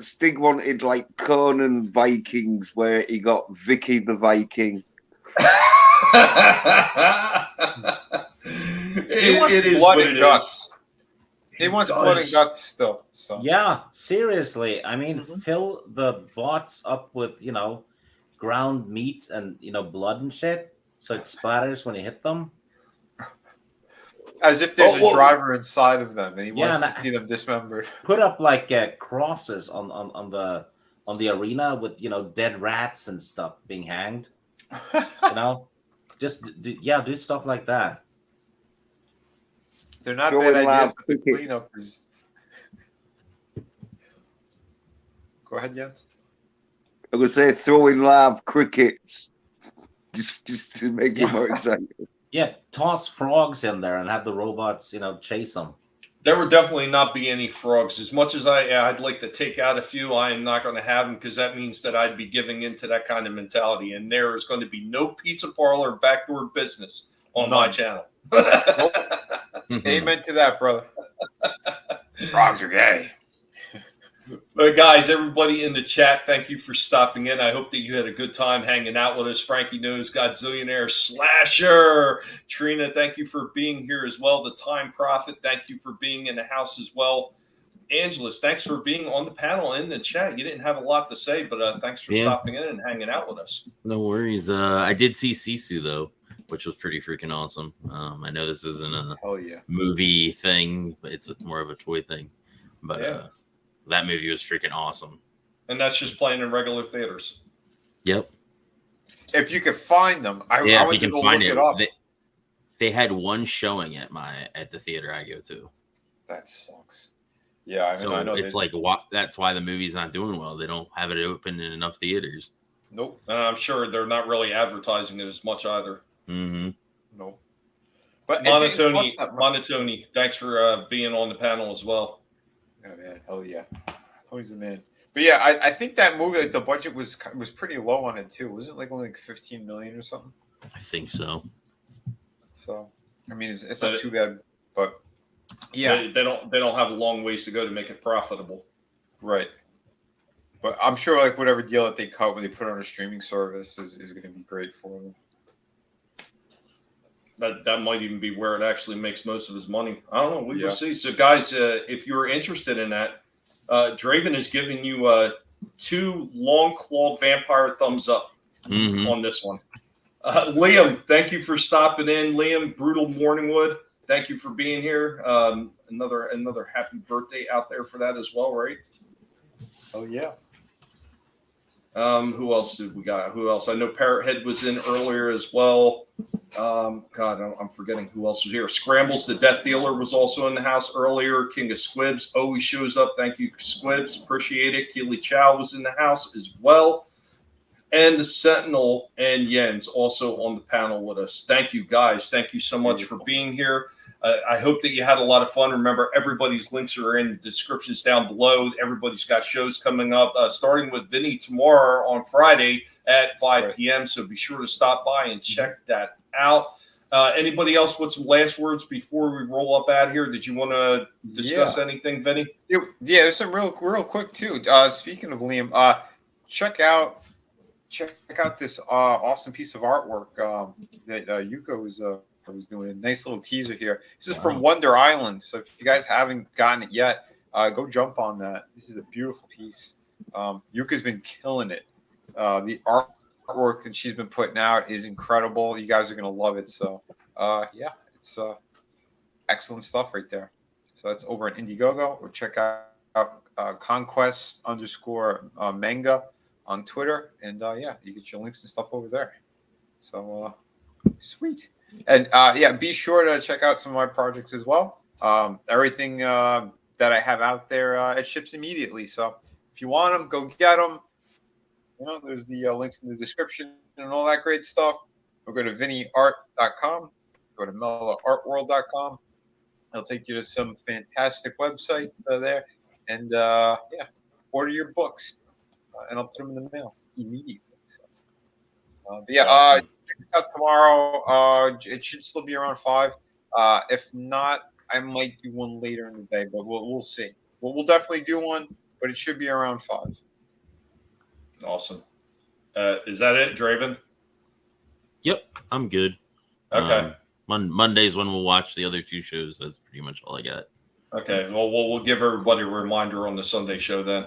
Stig wanted like Conan Vikings, where he got Vicky the Viking. He wants blood and guts. He wants blood and guts still. So yeah, seriously. I mean, fill the bots up with ground meat and blood and shit, so it splatters when you hit them. As if there's a driver inside of them, and he wants to see them dismembered. Put up like crosses on the arena with dead rats and stuff being hanged. Just do stuff like that. They're not bad ideas, but the cleanup is. Go ahead, Jens. I would say throwing live crickets, just to make it more exciting. Yeah, toss frogs in there and have the robots, chase them. There would definitely not be any frogs. As much as I'd like to take out a few, I am not going to have them, because that means that I'd be giving into that kind of mentality. And there is going to be no pizza parlor backdoor business on my channel. Amen to that, brother. Frogs are gay. But guys, everybody in the chat, thank you for stopping in. I hope that you had a good time hanging out with us. Frankie Knows, Godzillionaire, Slasher, Trina, thank you for being here as well. The Time Prophet, thank you for being in the house as well. Angelus, thanks for being on the panel in the chat. You didn't have a lot to say, but thanks for stopping in and hanging out with us. No worries. I did see Sisu though, which was pretty freaking awesome. I know this isn't a movie thing, but it's more of a toy thing. But that movie was freaking awesome. And that's just playing in regular theaters. Yep. If you could find them, I would go look it up. they had one showing at the theater I go to. That sucks. Yeah, I know. It's like that's why the movie's not doing well. They don't have it open in enough theaters. Nope. I'm sure they're not really advertising it as much either. Mm-hmm. Nope. But Monotony, thanks for being on the panel as well. Oh man, hell yeah, Tony's the man. But yeah, I think that movie, like the budget was pretty low on it too. Wasn't it like only like 15 million or something? I think so. So I mean, it's not too bad, but yeah, they don't have a long ways to go to make it profitable, right? But I'm sure like whatever deal that they cut when they put it on a streaming service is going to be great for them. That might even be where it actually makes most of his money. I don't know. We will see. So, guys, if you're interested in that, Draven is giving you 2 long-clawed vampire thumbs up on this one. Liam, thank you for stopping in. Liam, Brutal Morningwood, thank you for being here. Another happy birthday out there for that as well, right? Oh, yeah. Who else did we got? Who else? I know Parrothead was in earlier as well. God, I'm forgetting who else was here. Scrambles the Death Dealer was also in the house earlier. King of Squibs always shows up. Thank you, Squibs. Appreciate it. Keely Chow was in the house as well. And the Sentinel and Jens also on the panel with us. Thank you, guys. Thank you so much for being here. I hope that you had a lot of fun. Remember, everybody's links are in the descriptions down below. Everybody's got shows coming up, starting with Vinnie tomorrow on Friday at 5 p.m. So be sure to stop by and check that out. Anybody else with some last words before we roll up out here? Did you want to discuss anything, Vinnie? Yeah, there's some real quick too. Speaking of Liam, check out this awesome piece of artwork that Yuko was doing. A nice little teaser here. This is from Wonder Island. So if you guys haven't gotten it yet, go jump on that. This is a beautiful piece. Yuka's been killing it. The artwork that she's been putting out is incredible. You guys are going to love it. So yeah, it's excellent stuff right there. So that's over at Indiegogo, or check out conquest_manga on Twitter, and yeah, you get your links and stuff over there. So sweet. And yeah, be sure to check out some of my projects as well. Everything that I have out there, it ships immediately. So if you want them, go get them. You know, there's the links in the description and all that great stuff. Or go to vinnieart.com, go to mellaartworld.com. It'll take you to some fantastic websites there. And yeah, order your books, and I'll put them in the mail immediately. So, but yeah, awesome. Check it out tomorrow. It should still be around 5. If not, I might do one later in the day, but we'll see. We'll definitely do one, but it should be around 5. Awesome. Is that it, Draven? Yep, I'm good. Okay. Monday's when we'll watch the other 2 shows. That's pretty much all I got. Okay. Well, we'll give everybody a reminder on the Sunday show then.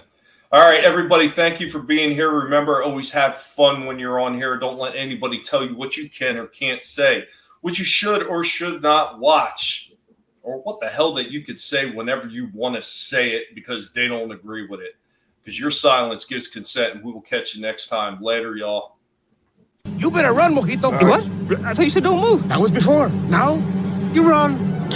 All right, everybody, thank you for being here. Remember, always have fun when you're on here. Don't let anybody tell you what you can or can't say, what you should or should not watch, or what the hell that you could say whenever you want to say it because they don't agree with it. Because your silence gives consent, and we will catch you next time. Later, y'all. You better run, Mojito. What? I thought you said don't move. That was before. Now, you run.